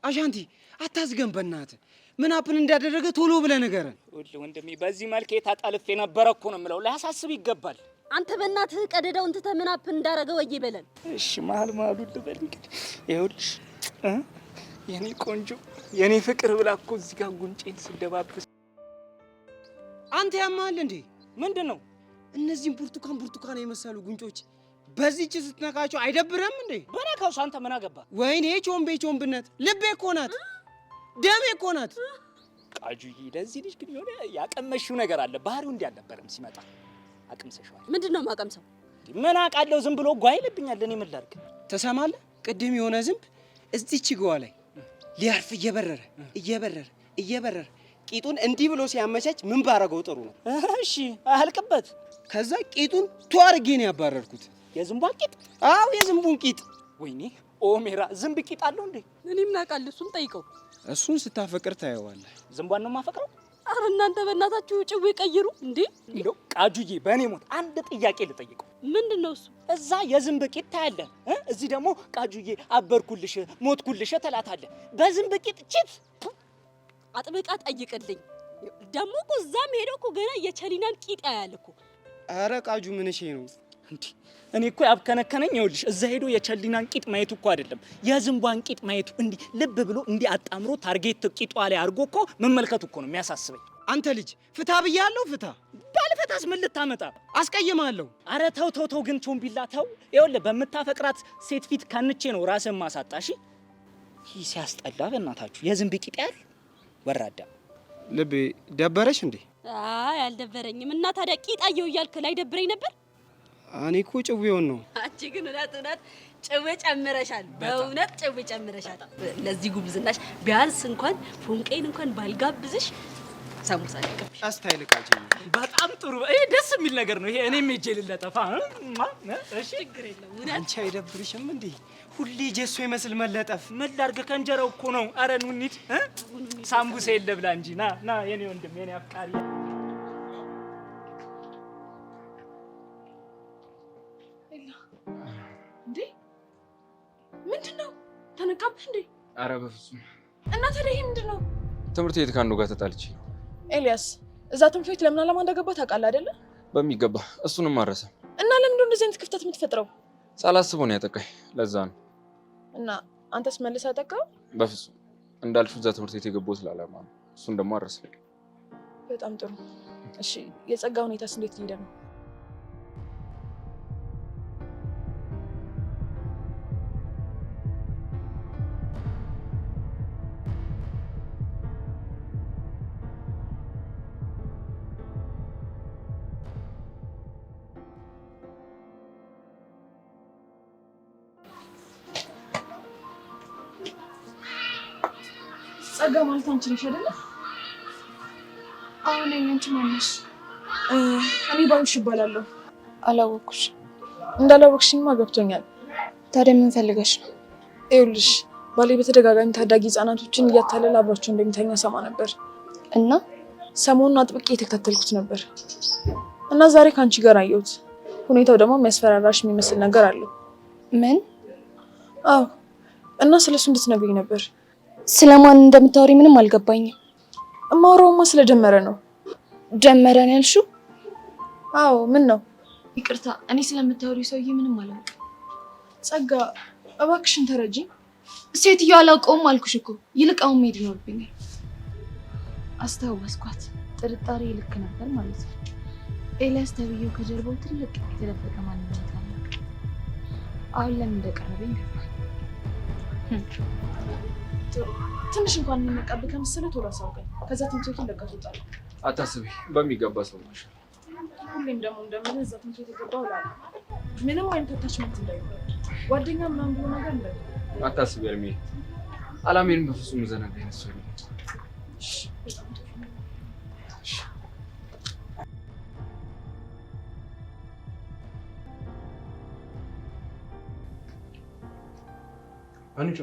Speaker 6: አሻንቲ አታዝገን በእናትህ። ምን አፕን እንዳደረገ ቶሎ ብለህ ንገረን።
Speaker 7: ወንድሜ በዚህ መልክ የታጠልፍ የነበረ እኮ ነው የምለው። ላያሳስብ ይገባል።
Speaker 2: አንተ በእናትህ ቀደዳውን ትተህ ምን አፕ እንዳረገ ወይ በለን።
Speaker 7: እሺ መሀል ልበል እንግዲህ። ይኸውልሽ የኔ ቆንጆ የኔ ፍቅር ብላ እኮ እዚህ ጋር ጉንጬን ስደባብስ።
Speaker 6: አንተ ያማል እንዴ?
Speaker 7: ምንድነው?
Speaker 6: እነዚህም ብርቱካን የመሰሉ ጉንጮች በዚህች ስትነካቸው አይደብረም እንዴ?
Speaker 7: በነካውስ አንተ ምን አገባ?
Speaker 6: ወይኔ ቾምቤነት ልቤ እኮ ናት፣ ደሜ እኮ ናት።
Speaker 7: ቃጁዬ ለዚህ ልጅ ግን የሆነ ያቀመሽው ነገር አለ። ባህሪው እንዲህ አልነበረም ሲመጣ። አቅምሰሽዋል።
Speaker 2: ምንድነው ማቀምሰው?
Speaker 7: ምን አውቃለሁ። ዝም ብሎ ጓይልብኛል። እኔ ምን ላድርግ?
Speaker 6: ትሰማለህ? ቅድም የሆነ ዝንብ
Speaker 9: እዚች ግዋ ላይ ሊያርፍ እየበረረ ቂጡን እንዲህ ብሎ ሲያመቻች ምን ባረገው ጥሩ ነው?
Speaker 4: እሺ አልቅበት።
Speaker 9: ከዛ ቂጡን ቷርጌ ነው ያባረርኩት።
Speaker 4: የዝንቧን ቂጥ?
Speaker 9: አዎ የዝንቡን ቂጥ።
Speaker 4: ወይኔ ኦሜራ ዝንብ ቂጥ አለው እንዴ?
Speaker 3: እኔ ምን አውቃለሁ? እሱን ጠይቀው።
Speaker 9: እሱን ስታፈቅር ታየዋለህ።
Speaker 4: ዝንቧን ነው የማፈቅረው?
Speaker 3: አረ እናንተ በእናታችሁ ጭዌ ቀይሩ እንዴ!
Speaker 4: እንደው ቃጁዬ በእኔ ሞት አንድ ጥያቄ ልጠይቀው።
Speaker 3: ምንድነው እሱ?
Speaker 4: እዛ የዝንብ ቂጥ ታያለህ፣ እዚህ ደግሞ ቃጁዬ አበርኩልሽ ሞትኩልሽ ተላታለህ። በዝንብ ቂጥ ቺት
Speaker 3: አጥብቃ ጠይቅልኝ። ደግሞ እኮ እዛም ሄደው እኮ ገና የቸሊናን ቂጥ ያያል እኮ።
Speaker 9: አረ ቃጁ ምን እሺ ነው
Speaker 4: እንዴ? እኔ እኮ ያብከነከነኝ ይኸውልሽ፣ እዛ ሄዶ የቸሊናን ቂጥ ማየቱ እኮ አይደለም የዝንቧን ቂጥ ማየቱ። እንዲህ ልብ ብሎ እንዲህ አጣምሮ ታርጌት ቂጧ ላይ አድርጎ እኮ መመልከቱ እኮ ነው የሚያሳስበኝ።
Speaker 9: አንተ ልጅ ፍታ ብያለሁ፣ ፍታ።
Speaker 4: ባልፈታስ ምን ልታመጣ?
Speaker 9: አስቀይማለሁ።
Speaker 4: አረ ተው ግን ቾምቢላ ተው። ይኸውልህ በምታፈቅራት ሴት ፊት ከንቼ ነው ራስን ማሳጣሽ። ይህ ሲያስጠላ በእናታችሁ። የዝንብ ቂጥ ያል ወራዳ።
Speaker 9: ልቤ ደበረሽ እንዴ?
Speaker 3: አይ አልደበረኝም። እና ታዲያ ቂጣየው እያልክ ላይ ደብረኝ ነበር?
Speaker 9: እኔ እኮ ጭዌውን ነው።
Speaker 3: አንቺ ግን እውነት ጭዌ ጨምረሻል። በእውነት ጭዌ ጨምረሻል። ለዚህ ጉብዝናሽ ቢያንስ እንኳን ፎንቄን እንኳን ባልጋብዝሽ ሳሙሳ ልቀብሽ።
Speaker 9: አስታይል ቃጂ።
Speaker 4: በጣም ጥሩ። ይሄ ደስ የሚል ነገር ነው። ይሄ እኔም ሄጄ ልለጠፋ። እሺ
Speaker 3: ችግር የለም።
Speaker 9: አንቺ አይደብርሽም እንዴ? ሁሌ ጀሶ ይመስል መለጠፍ።
Speaker 4: ምን ላድርግ? ከእንጀራው እኮ ነው። አረ ኑ እንሂድ። ሳምቡሳ የለ ብላ እንጂ ና የኔ ወንድም የኔ አፍቃሪ።
Speaker 2: እንዴ ምንድነው? ተነቃብህ እንዴ?
Speaker 6: አረ በፍጹም።
Speaker 2: እና ታዲያ ይሄ ምንድነው?
Speaker 6: ትምህርት ቤት ከአንዱ ጋር ተጣልቼ ነው።
Speaker 2: ኤልያስ እዛ ትምህርት ቤት ለምን አላማ እንደገባ ታውቃለህ አይደለ?
Speaker 6: በሚገባ እሱንም አረሰም።
Speaker 2: እና ለምን እንደዚህ አይነት ክፍተት የምትፈጥረው?
Speaker 6: ሳላስበው ነው ያጠቃኝ። ለዛ ነው።
Speaker 2: እና አንተስ መልሰህ አጠቃው?
Speaker 6: በፍጹም እንዳልሽው እዛ ትምህርት ቤት የገባሁት ለዓላማ ነው። እሱን ደግሞ አረሰም።
Speaker 2: በጣም ጥሩ። እሺ የጸጋ ሁኔታስ እንዴት እየሄደ ነው? ጸጋ ማለት አንቺ ነሽ አይደለ?
Speaker 10: አሁን አንቺ ማነሽ?
Speaker 2: እኔ ባዩሽ እባላለሁ።
Speaker 10: አላወኩሽ።
Speaker 2: እንዳላወቅሽኝማ ገብቶኛል።
Speaker 10: ታዲያ ምን ፈልገሽ ነው?
Speaker 2: ይኸውልሽ ባሌ በተደጋጋሚ ታዳጊ ህጻናቶችን እያታለለ አብሯቸው እንደሚተኛ ሰማ ነበር
Speaker 10: እና
Speaker 2: ሰሞኑን አጥብቄ የተከታተልኩት ነበር እና ዛሬ ከአንቺ ጋር አየሁት። ሁኔታው ደግሞ የሚያስፈራራሽ የሚመስል ነገር አለው።
Speaker 10: ምን?
Speaker 2: አዎ። እና ስለሱ እንድትነግሪኝ ነበር።
Speaker 10: ስለማን እንደምታወሪ ምንም አልገባኝም።
Speaker 2: እማወራውማ ስለጀመረ ነው።
Speaker 10: ጀመረ ነው ያልሽው?
Speaker 2: አዎ። ምን ነው?
Speaker 10: ይቅርታ፣ እኔ ስለምታወሪ ሰውዬ ምንም አላውቅም።
Speaker 2: ጸጋ እባክሽን ተረጂ።
Speaker 10: ሴትዮ አላውቀውም አልኩሽ እኮ። ይልቅ አሁን መሄድ ይኖርብኛል። አስታወስኳት። ጥርጣሬ ልክ ነበር ማለት ነው። ኤልያስ ተብዬው ከጀርባው ትልቅ የተደበቀ ማንነት አለ። አሁን ለምን እንደቀረበኝ ገባኝ።
Speaker 2: ትንሽ እንኳን የሚነቃብህ ከመሰለህ ቶሎ አሳውቀኝ። ከዛ ትምህርት ቤቱን ለቀህ ትወጣለህ።
Speaker 6: አታስቢ፣ በሚገባ ሰማሽ።
Speaker 2: ሁሌም ደግሞ እንደምልህ እዛ ትምህርት ቤት የገባሁ እላለሁ። ምንም አይነት አታችመንት እንዳይኖር፣ ጓደኛ ምናምን ብሎ ነገር እንዳይኖር።
Speaker 6: አታስቢ እርሜ፣ አላሜን በፍጹም ዘነጋ አይነት ሰው ነኝ።
Speaker 5: አንቺ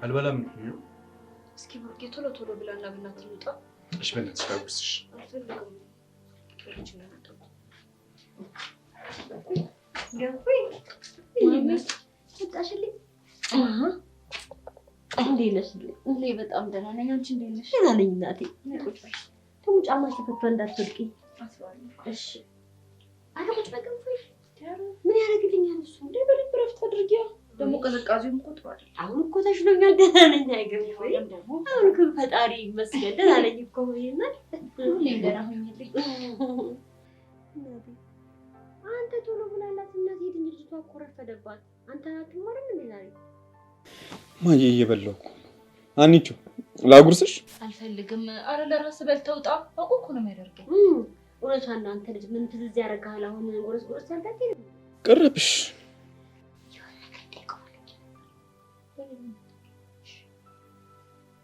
Speaker 5: አልበላም።
Speaker 3: እስኪ ብሩኬ ቶሎ ቶሎ ብላና ብናት ይውጣ።
Speaker 5: እሺ በእናትሽ ላጉርስሽ።
Speaker 3: እኔ በጣም ደህና ነኝ። አንቺ እንዴት ነሽ? ደህና ነኝ እናቴ። ደግሞ ጫማሽ ተፈቶ እንዳትወድቂ። እሺ አረ ቁጭ በይ። ምን ያደርግልኛል እሱ? እንደ በልብ ረፍት አድርጊያ። ደግሞ ቅዝቃዜውም እኮ ጥሩ አይደል? አሁን እኮ ተሽሎኛል፣ ደህና ነኝ። አይገርምም? አሁን እኮ ፈጣሪ ይመስገን ደህና ነኝ እኮ ይሄናል። ሁሌም ደህና ሆኜልኝ። አንተ ቶሎ ብላላት እናት ሄድ እንጂ ልጅቷ እኮ ረፈደባት። አንተ አትማርም እንዴ ዛሬ?
Speaker 6: ማዬ እየበላሁ እኮ አንቺ ላጉርስሽ?
Speaker 10: አልፈልግም። አረ ለራስ በልተው ውጣ። አውቆ እኮ ነው የሚያደርገው።
Speaker 3: እውነቷን ነው። አንተ ልጅ ምን ትዝ ያደርግሃል? አሁን ጎረስ ያልካት
Speaker 6: ቅርብሽ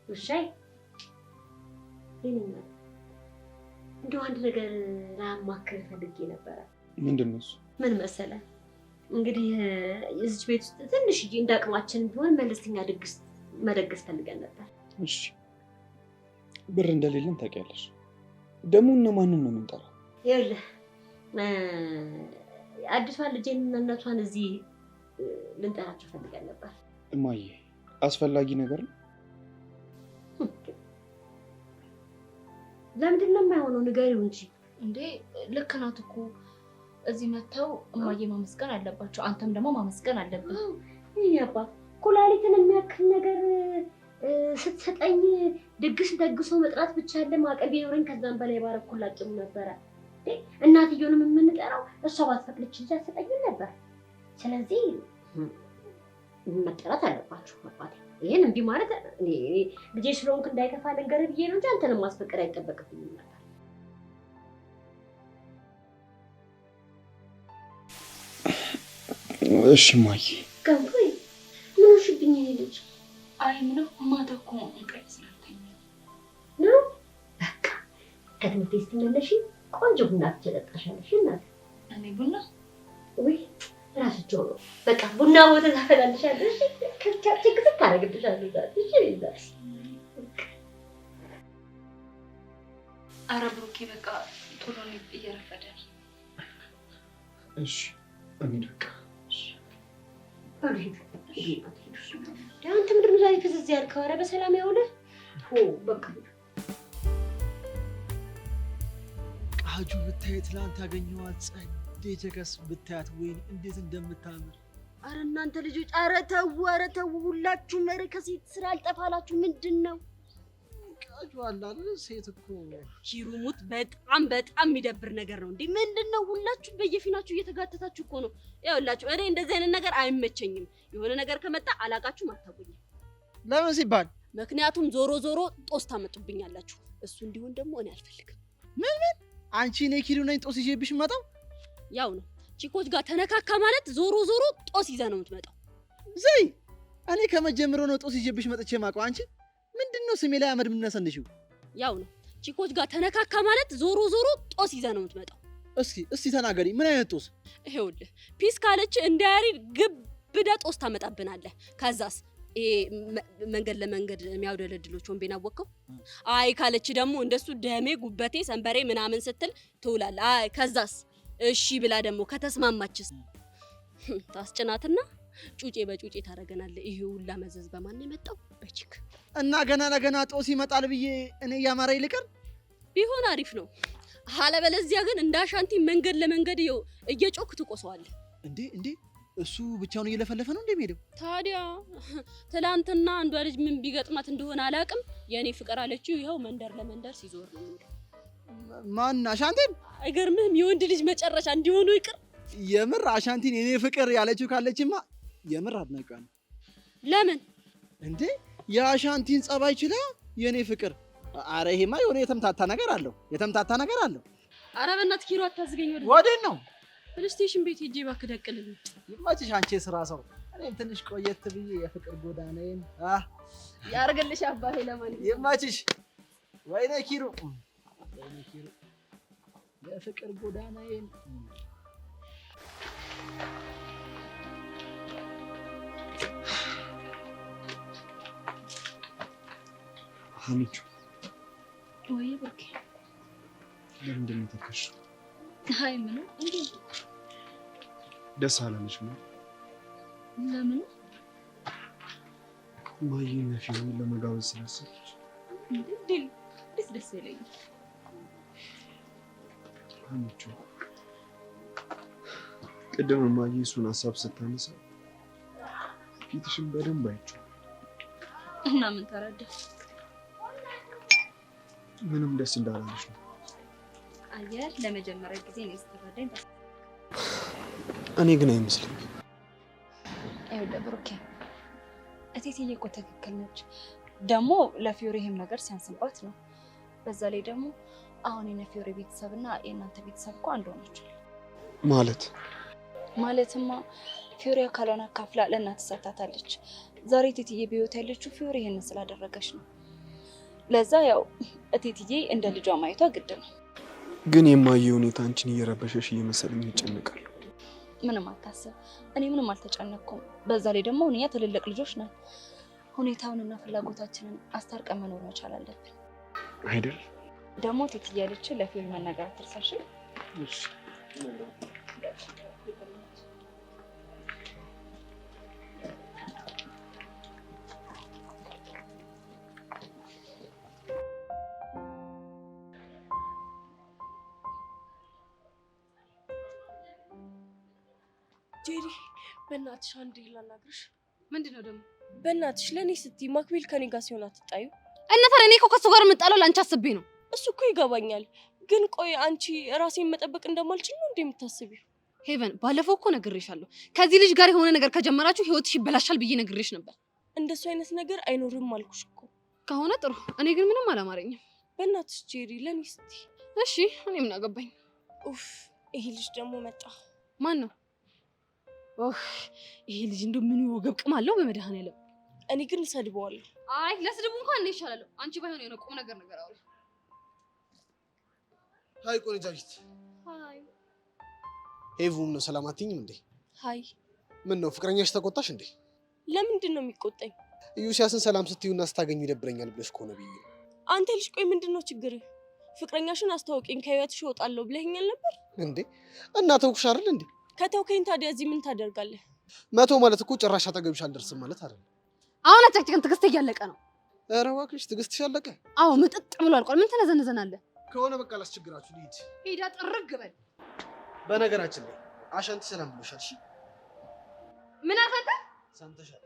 Speaker 3: ውሻይ ይሄን እንደው አንድ ነገር ላማክር ፈልጌ ነበረ።
Speaker 8: ምንድነው እሱ?
Speaker 3: ምን መሰለህ እንግዲህ እዚህ ቤት ውስጥ ትንሽዬ እንዳቅማችን ቢሆን መለስተኛ ድግስ መደገስ ፈልገን ነበር።
Speaker 8: እሺ ብር እንደሌለን ታውቂያለሽ። ደግሞ እነማንን ነው የምንጠራው?
Speaker 3: ይኸውልህ አዲሷን ልጄን እናቷን እዚህ ልንጠራቸው ፈልገን ነበር።
Speaker 8: እማዬ አስፈላጊ ነገር ነው።
Speaker 3: ለምንድን ነው የማይሆነው? ንገሪው እንጂ።
Speaker 10: እንዴ ልክ ናት እኮ እዚህ መተው እማዬ ማመስገን አለባቸው። አንተም ደግሞ ማመስገን አለብህ።
Speaker 3: ይሄ አባት ኩላሊትን የሚያክል ነገር ስትሰጠኝ ድግስ ደግሶ መጥራት ብቻ ያለ ማቀብ ቢኖረኝ ከዛም በላይ ባረኩላችሁ ነበረ። እናትየውንም የምንጠራው እሷ ባትፈቅድች እንጂ አትሰጠኝም ነበር። ስለዚህ መጠራት አለባችሁ አባቴ። ይሄን እንዲህ ማለት ልጄ ስለሆንክ እንዳይከፋ ልንገርህ ብዬ ነው እንጂ አንተንም ማስፈቀድ አይጠበቅብኝም ነበር።
Speaker 8: እሺ እማዬ።
Speaker 3: ገንፎይ ምን ሆንሽብኝ ልጅ?
Speaker 10: አይ ምንም ማታ እኮ እንቅልፍ ስላልተኛ
Speaker 3: ነው። በቃ ከትምህርት ቤት ስትመለሺ ቆንጆ ቡና ትጠጣሻለሽ እናት።
Speaker 10: እኔ ቡና
Speaker 3: ወይ ራስቸው ነው። በቃ ቡና ወደ ታፈላልሻለሽ። ከቻች ግጥም ታረግልሻለሽ። እሺ ይዛስ
Speaker 10: ኧረ ብሩኬ በቃ ቶሎ እየረፈደ ነው።
Speaker 8: እሺ አሚን በቃ
Speaker 3: አንተ ምንድን ነው ዛሬ ፍዝዝ ያልከው? ኧረ በሰላም ያውለህ። በቃ
Speaker 5: ቃጁ ብታይ ትላንት ያገኘኋት ጸዴ ጀከስ ብታያት ወይኔ እንዴት እንደምታምር።
Speaker 3: ኧረ እናንተ ልጆች ኧረ ተው ሁላችሁም። ኧረ ከሴት ስራ አልጠፋላችሁ። ምንድን ነው
Speaker 5: ቃጁ አለ አይደል? ሴት እኮ
Speaker 3: ኪሩሙት በጣም የሚደብር ነገር ነው። እንዴ ምንድን ነው ሁላችሁም በየፊናችሁ እየተጋተታችሁ እኮ ነው። ያውላችሁ እኔ እንደዚህ አይነት ነገር አይመቸኝም። የሆነ ነገር ከመጣ አላቃችሁም አታውቁኝም።
Speaker 5: ለምን ሲባል?
Speaker 3: ምክንያቱም ዞሮ ጦስ ታመጡብኛላችሁ። እሱ እንዲሆን ደግሞ እኔ አልፈልግም።
Speaker 5: ምን አንቺ እኔ ኪሩ ነኝ ጦስ ይዤብሽ መጣው?
Speaker 3: ያው ነው ቺኮች ጋር ተነካካ ማለት ዞሮ ጦስ ይዘህ ነው የምትመጣው።
Speaker 5: ዘይ እኔ ከመጀመሪያው ነው ጦስ ይዤብሽ መጥቼ ማውቀው። አንቺ ምንድነው ስሜ ላይ አመድ ምነሰንሽው?
Speaker 3: ያው ነው ቺኮች ጋር ተነካካ ማለት ዞሮ ጦስ ይዘህ ነው የምትመጣው።
Speaker 5: እስቲ ተናገሪ፣ ምን አይነት ጦስ?
Speaker 3: ይኸውልህ ፒስ ካለች እንደ ያሬድ ግብዳ ጦስ ታመጣብናለህ። ከዛስ መንገድ ለመንገድ የሚያውደለድሎች ወንቤን አወቀው። አይ ካለች ደግሞ እንደሱ ደሜ ጉበቴ ሰንበሬ ምናምን ስትል ትውላለህ። አይ ከዛስ እሺ ብላ ደግሞ ከተስማማችስ ታስጭናትና ጩጬ በጩጬ ታረገናለህ። ይሄ ሁላ መዘዝ በማን ነው የመጣው? በቺክ
Speaker 5: እና ገና ለገና ጦስ ይመጣል ብዬ እኔ ያማረኝ ልቀር?
Speaker 3: ቢሆን አሪፍ ነው። አለበለዚያ ግን እንዳሻንቲ መንገድ ለመንገድ እየጮክ ትቆሰዋለህ።
Speaker 5: እንዴ እሱ ብቻውን እየለፈለፈ ነው እንደሚሄደው?
Speaker 3: ታዲያ ትላንትና አንዷ ልጅ ምን ቢገጥማት እንደሆነ አላውቅም፣ የኔ ፍቅር አለችው። ይኸው መንደር ለመንደር ሲዞር ነው የሚለው።
Speaker 5: ማን አሻንቲን?
Speaker 3: አይገርምህም? የወንድ ልጅ መጨረሻ እንዲሆኑ ይቅር።
Speaker 5: የምር አሻንቲን የኔ ፍቅር ያለችው ካለችማ የምር አድናቂዋ ነው።
Speaker 3: ለምን
Speaker 5: እንዴ የአሻንቲን ጸባይ ችላ የኔ ፍቅር። አረ ይሄማ የሆነ የተምታታ ነገር አለው።
Speaker 3: አረ በእናትህ ኪሮ አታዝገኝ።
Speaker 5: ወዴት ነው?
Speaker 3: ፕሌይስቴሽን ቤት ሄጄ እባክህ ደቅልልኝ።
Speaker 5: ይመችሽ አንቺ የሥራ ሰው። እኔም ትንሽ ቆየት ብዬ የፍቅር ጎዳናዬን
Speaker 3: ያርግልሽ አባቴ። ለማንኛውም
Speaker 5: ይመችሽ። ወይኔ ኪሩ የፍቅር ጎዳናዬን ሀሚቹ
Speaker 10: ወይ ብሩኬ
Speaker 8: ለምንድን ነው የተከሽው?
Speaker 10: አይ ምንም። እንዴት
Speaker 8: ደስ አላለሽም?
Speaker 10: ለምን?
Speaker 8: ማየና ፊልም ለመጋበዝ ስላሰብሽ
Speaker 10: እንዴ ደስ ይለኛል።
Speaker 8: ሀሚቹ ቅድም ማየ እሱን ሀሳብ ስታነሳ ፊትሽን በደንብ አይቼው
Speaker 10: እና ምን ተረዳ?
Speaker 8: ምንም ደስ እንዳላለሽ ነው።
Speaker 10: አየህ ለመጀመሪያ ጊዜ ነው ስትረዳኝ።
Speaker 8: እኔ ግን አይመስለኝም።
Speaker 10: ይኸውልህ ብሩኬ እቴትዬ እኮ ትክክል ነች። ደግሞ ለፊዮሪ ይሄም ነገር ሲያንስባት ነው። በዛ ላይ ደግሞ አሁን የነፊዮሪ ቤተሰብና የእናንተ ቤተሰብ እኮ አንድ ሆናችኋል።
Speaker 8: ማለትማ
Speaker 10: ፊዮሪ አካሏን አካፍላ ለእናት ሰጥታታለች። ዛሬ እቴትዬ በህይወት ያለችው ፊዮሪ ይሄንን ስላደረገች ነው። ለዛ ያው እቴትዬ እንደ ልጇ ማየቷ ግድ ነው።
Speaker 5: ግን የማየ ሁኔታ አንቺን እየረበሸሽ እየመሰለኝ ይጨነቃል።
Speaker 10: ምንም አታስብ፣ እኔ ምንም አልተጨነቅኩም። በዛ ላይ ደግሞ እኛ ትልልቅ ልጆች ነን። ሁኔታውንና ፍላጎታችንን አስታርቀን መኖር መቻል አለብን
Speaker 5: አይደል?
Speaker 10: ደግሞ እቴትዬ ያለችን ለፊዮሪ መናገር አትርሳሽ።
Speaker 5: እሺ
Speaker 3: ጄሪ በእናትሽ አንዴ ላናግርሽ።
Speaker 2: ምንድነው ደግሞ?
Speaker 3: በእናትሽ ለኔ ስትይ ማክቤል ከኔ ጋር ሲሆን አትጣዩ።
Speaker 2: እና ታዲያ እኔ እኮ ከሱ ጋር የምጣለው ለአንቺ አስቤ ነው።
Speaker 3: እሱ እኮ ይገባኛል፣ ግን ቆይ አንቺ ራሴን መጠበቅ እንደማልችል ነው እንዴ የምታስቢው?
Speaker 2: ሄቨን ባለፈው እኮ ነግሬሻለሁ። ከዚህ ልጅ ጋር የሆነ ነገር ከጀመራችሁ ህይወትሽ ይበላሻል ብዬ ነግሬሽ ነበር።
Speaker 3: እንደሱ አይነት ነገር አይኖርም አልኩሽ እኮ።
Speaker 2: ከሆነ ጥሩ፣ እኔ ግን ምንም አላማረኝም።
Speaker 3: በእናትሽ ጄሪ ለኔ ስትይ።
Speaker 2: እሺ እኔ ምን አገባኝ?
Speaker 3: ኡፍ ይሄ ልጅ ደግሞ መጣ።
Speaker 2: ማን ነው? ኦህ ይሄ ልጅ እንደው ምን ወገብ ቅም አለው በመድኃኔዓለም።
Speaker 3: እኔ ግን እሰድበዋለሁ።
Speaker 2: አይ ለስድቡ እንኳን እኔ ይሻላለሁ። አንቺ ባይሆን የሆነ ቁም ነገር አውሪ።
Speaker 5: ሃይ ቆንጃጅት።
Speaker 2: ሃይ
Speaker 5: ሄቭም ነው ሰላም አትይኝም እንዴ?
Speaker 3: ሃይ
Speaker 5: ምን ነው ፍቅረኛሽ ተቆጣሽ እንዴ?
Speaker 3: ለምንድን ነው የሚቆጣኝ?
Speaker 5: ኢዩሲያስን ሰላም ስትዩና ስታገኙ ይደብረኛል ብለሽ ከሆነ ብዬ።
Speaker 3: አንተ ልጅ ቆይ ምንድን ነው ችግርህ? ፍቅረኛሽን አስተዋውቂኝ ከህይወትሽ እወጣለሁ ብለኸኛል ነበር
Speaker 5: እንዴ? እና ተውኩሽ አይደል እንዴ?
Speaker 3: ከተውከኝ ታዲያ እዚህ ምን ታደርጋለህ?
Speaker 5: መቶ ማለት እኮ ጭራሽ አጠገብሽ አልደርስም ማለት አይደል?
Speaker 2: አሁን አጨቅጭቀን ትዕግስት እያለቀ ነው።
Speaker 5: ኧረ እባክሽ ትዕግስትሽ አለቀ?
Speaker 2: አዎ ምጥጥ ብሎ አልቋል። ምን ተነዘነዘናለህ?
Speaker 5: ከሆነ በቃ ላስቸግራችሁ ልሂድ።
Speaker 2: ሄዳ ጥርግ በል።
Speaker 5: በነገራችን ላይ አሻንቲ ሰላም ብሎሻል። እሺ
Speaker 2: ምን አፈንተ?
Speaker 5: ሰምተሻል?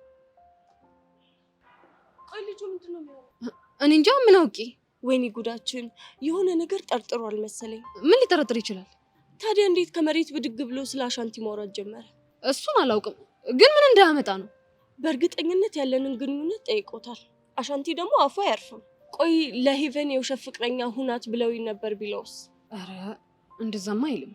Speaker 3: ቆይ ልጁ ምንድን ነው የሚሆነው?
Speaker 2: እኔ እንጃ ምን አውቄ።
Speaker 3: ወይኔ ጉዳችን፣ የሆነ ነገር ጠርጥሯል መሰለኝ።
Speaker 2: ምን ሊጠረጥር ይችላል?
Speaker 3: ታዲያ እንዴት ከመሬት ብድግ ብሎ ስለ አሻንቲ ማውራት ጀመረ?
Speaker 2: እሱን አላውቅም፣ ግን ምን እንዳያመጣ ነው።
Speaker 3: በእርግጠኝነት ያለንን ግንኙነት ጠይቆታል። አሻንቲ ደግሞ አፉ አያርፍም። ቆይ ለሄቨን የውሸት ፍቅረኛ ሁናት ብለውኝ ነበር ቢለውስ?
Speaker 2: ኧረ እንደዛማ አይልም።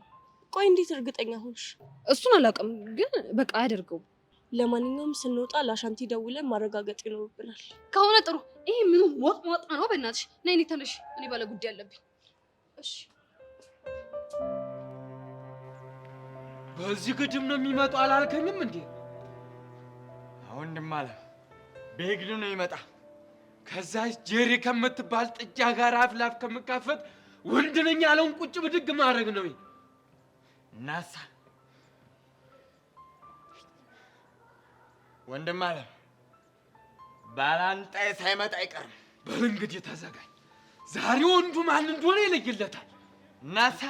Speaker 3: ቆይ እንዴት እርግጠኛ ሆንሽ?
Speaker 2: እሱን አላውቅም፣ ግን በቃ አያደርገውም።
Speaker 3: ለማንኛውም ስንወጣ ለአሻንቲ ደውለን ማረጋገጥ ይኖርብናል።
Speaker 2: ከሆነ ጥሩ። ይሄ ምኑ ሞጥ ሞጣ ነው? በእናትሽ ነይ፣ እኔ ተነሽ፣ እኔ ባለ ጉዳይ አለብኝ።
Speaker 3: እሺ
Speaker 7: በዚህ ግድም ነው የሚመጣው አላልከኝም እንዴ? ወንድም አለ በግድ ነው ይመጣ። ከዛ ጄሪ ከምትባል ጥጃ ጋር አፍ ላፍ ከምካፈት ወንድ ነኝ ያለውን ቁጭ ብድግ ማድረግ ነው። እናሳ ወንድም አለ ባላንጣይ ሳይመጣ አይቀርም። በል እንግዲህ ተዘጋጅ። ዛሬ ወንዱ ማን እንደሆነ ይለይለታል። እናሳ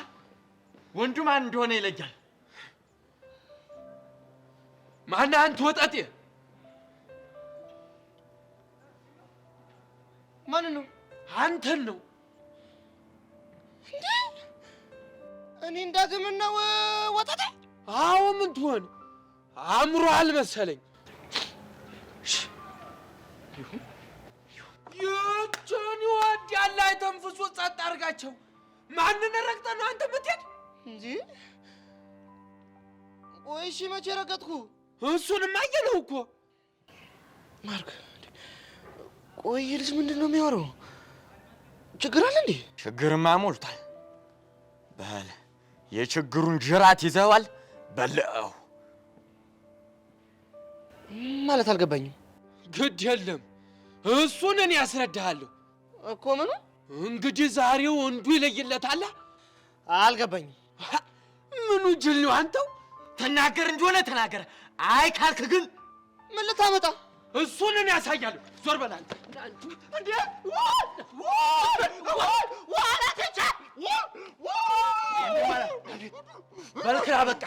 Speaker 7: ወንዱ ማን እንደሆነ ይለያል። ማን አንተ ወጣጤ? ማን ነው? አንተን ነው።
Speaker 9: እኔ እንዳግምና ወጣጤ?
Speaker 7: አዎ ምን ትሆን አምሮሃል መሰለኝ። ይችን ይወዳል አይተንፍሱ ጸጥ አድርጋቸው። ማንን ረግጠህ ነው አንተ የምትሄድ
Speaker 9: እንጂ? ቆይ እሺ መቼ ረገጥኩ?
Speaker 7: እሱንም አየነው እኮ
Speaker 9: ማርክ። ቆይ ልጅ ምንድን ነው የሚያወራው? ችግር አለ እንዴ?
Speaker 7: ችግርማ ሞልቷል። በል የችግሩን ጅራት ይዘዋል። በልዐው
Speaker 9: ማለት አልገባኝም።
Speaker 7: ግድ የለም እሱን እኔ ያስረዳሃለሁ
Speaker 9: እኮ። ምኑ?
Speaker 7: እንግዲህ ዛሬ ወንዱ ይለይለታል።
Speaker 9: አልገባኝም።
Speaker 7: ምኑ ጅል ነው አንተው? ተናገር እንደሆነ ተናገር። አይ ካልክ ግን
Speaker 9: ምን ልታመጣ?
Speaker 7: እሱን እኔ ያሳያለሁ። ዞር በል አንተ። እንዴ በልክራ በቃ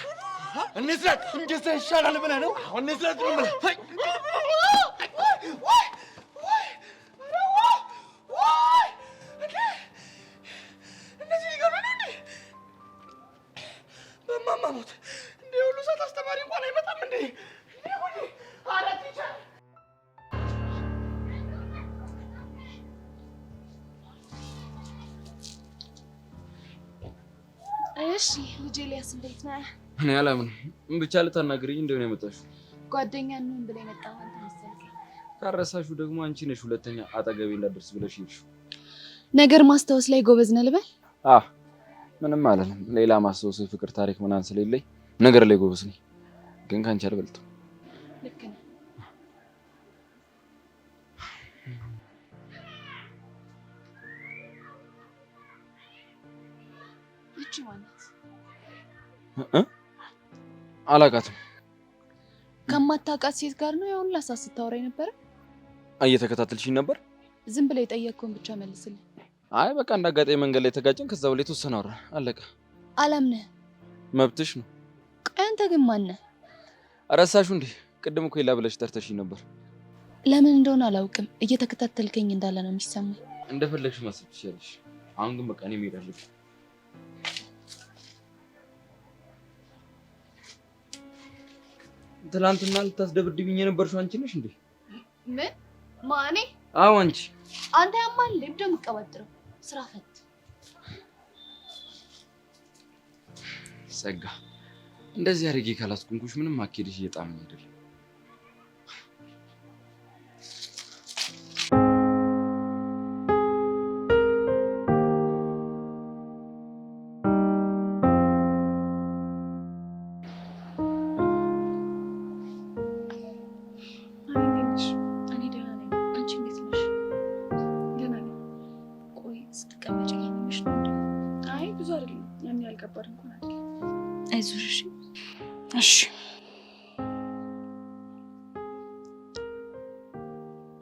Speaker 7: እንስረቅ። እንደዛ ይሻላል ብለህ ነው? አሁን እንስረቅ ነው የምልህ። እነዚህ ሊገሉ ነው እንዴ? በማማ ሞት እንደ ሁሉ ሰዓት አስተማሪ እንኳን አይመጣም እንዴ?
Speaker 11: እሺ ልጄ ኤልያስ እንዴት ነህ?
Speaker 6: እኔ አላምንም። ብቻ ልታናግሪኝ እንደሆነ የመጣሽው
Speaker 10: ጓደኛ ነን ብለህ የመጣው አንተ መሰለኝ።
Speaker 6: ካረሳሹ ደግሞ አንቺ ነሽ ሁለተኛ አጠገቤ እንዳደርስ ብለሽ ሄድሽው።
Speaker 10: ነገር ማስታወስ ላይ ጎበዝ ነህ ልበል?
Speaker 6: ምንም አላለም። ሌላ ማስታወስ ፍቅር ታሪክ ምናምን ስለሌለኝ ነገር ላይ ጎበዝ ነኝ፣ ግን ካንቺ አልበልጥም።
Speaker 10: ልክ ነህ። እቺ ማናት?
Speaker 6: አላውቃትም።
Speaker 10: ከማታውቃት ሴት ጋር ነው ያሁን ላሳ ስታወራ ነበር?
Speaker 6: እየተከታተልሽኝ ነበር?
Speaker 10: ዝም ብለህ የጠየቅከውን ብቻ መልስልኝ።
Speaker 6: አይ በቃ እንዳጋጣሚ መንገድ ላይ ተጋጨን። ከዛ በላይ ተወሰነ አወራን፣ አለቀ።
Speaker 10: አላምነህ።
Speaker 6: መብትሽ ነው።
Speaker 10: ቆይ አንተ ግን ማን ነህ?
Speaker 6: ረሳሹ እንዴ? ቅድም እኮ ይላ ብለሽ ጠርተሽኝ ነበር።
Speaker 10: ለምን እንደሆነ አላውቅም፣ እየተከታተልከኝ እንዳለ ነው የሚሰማኝ።
Speaker 6: እንደፈለግሽ ማሰብ ትችያለሽ። አሁን ግን በቃ እኔ መሄድ አለብኝ። ትናንትና ልታስደብድብኝ የነበርሽው አንቺ ነሽ እንዴ?
Speaker 10: ምን? ማኔ?
Speaker 6: አዎ አንቺ።
Speaker 10: አንተ ያማል ልብ ደምቀባጥረው ስራ ፈት
Speaker 6: ጸጋ፣ እንደዚህ አድርጌ ካላስቆምኩሽ ምንም አኬድሽ እየጣመኝ አይደለም።
Speaker 10: አይዞሽ። እሺ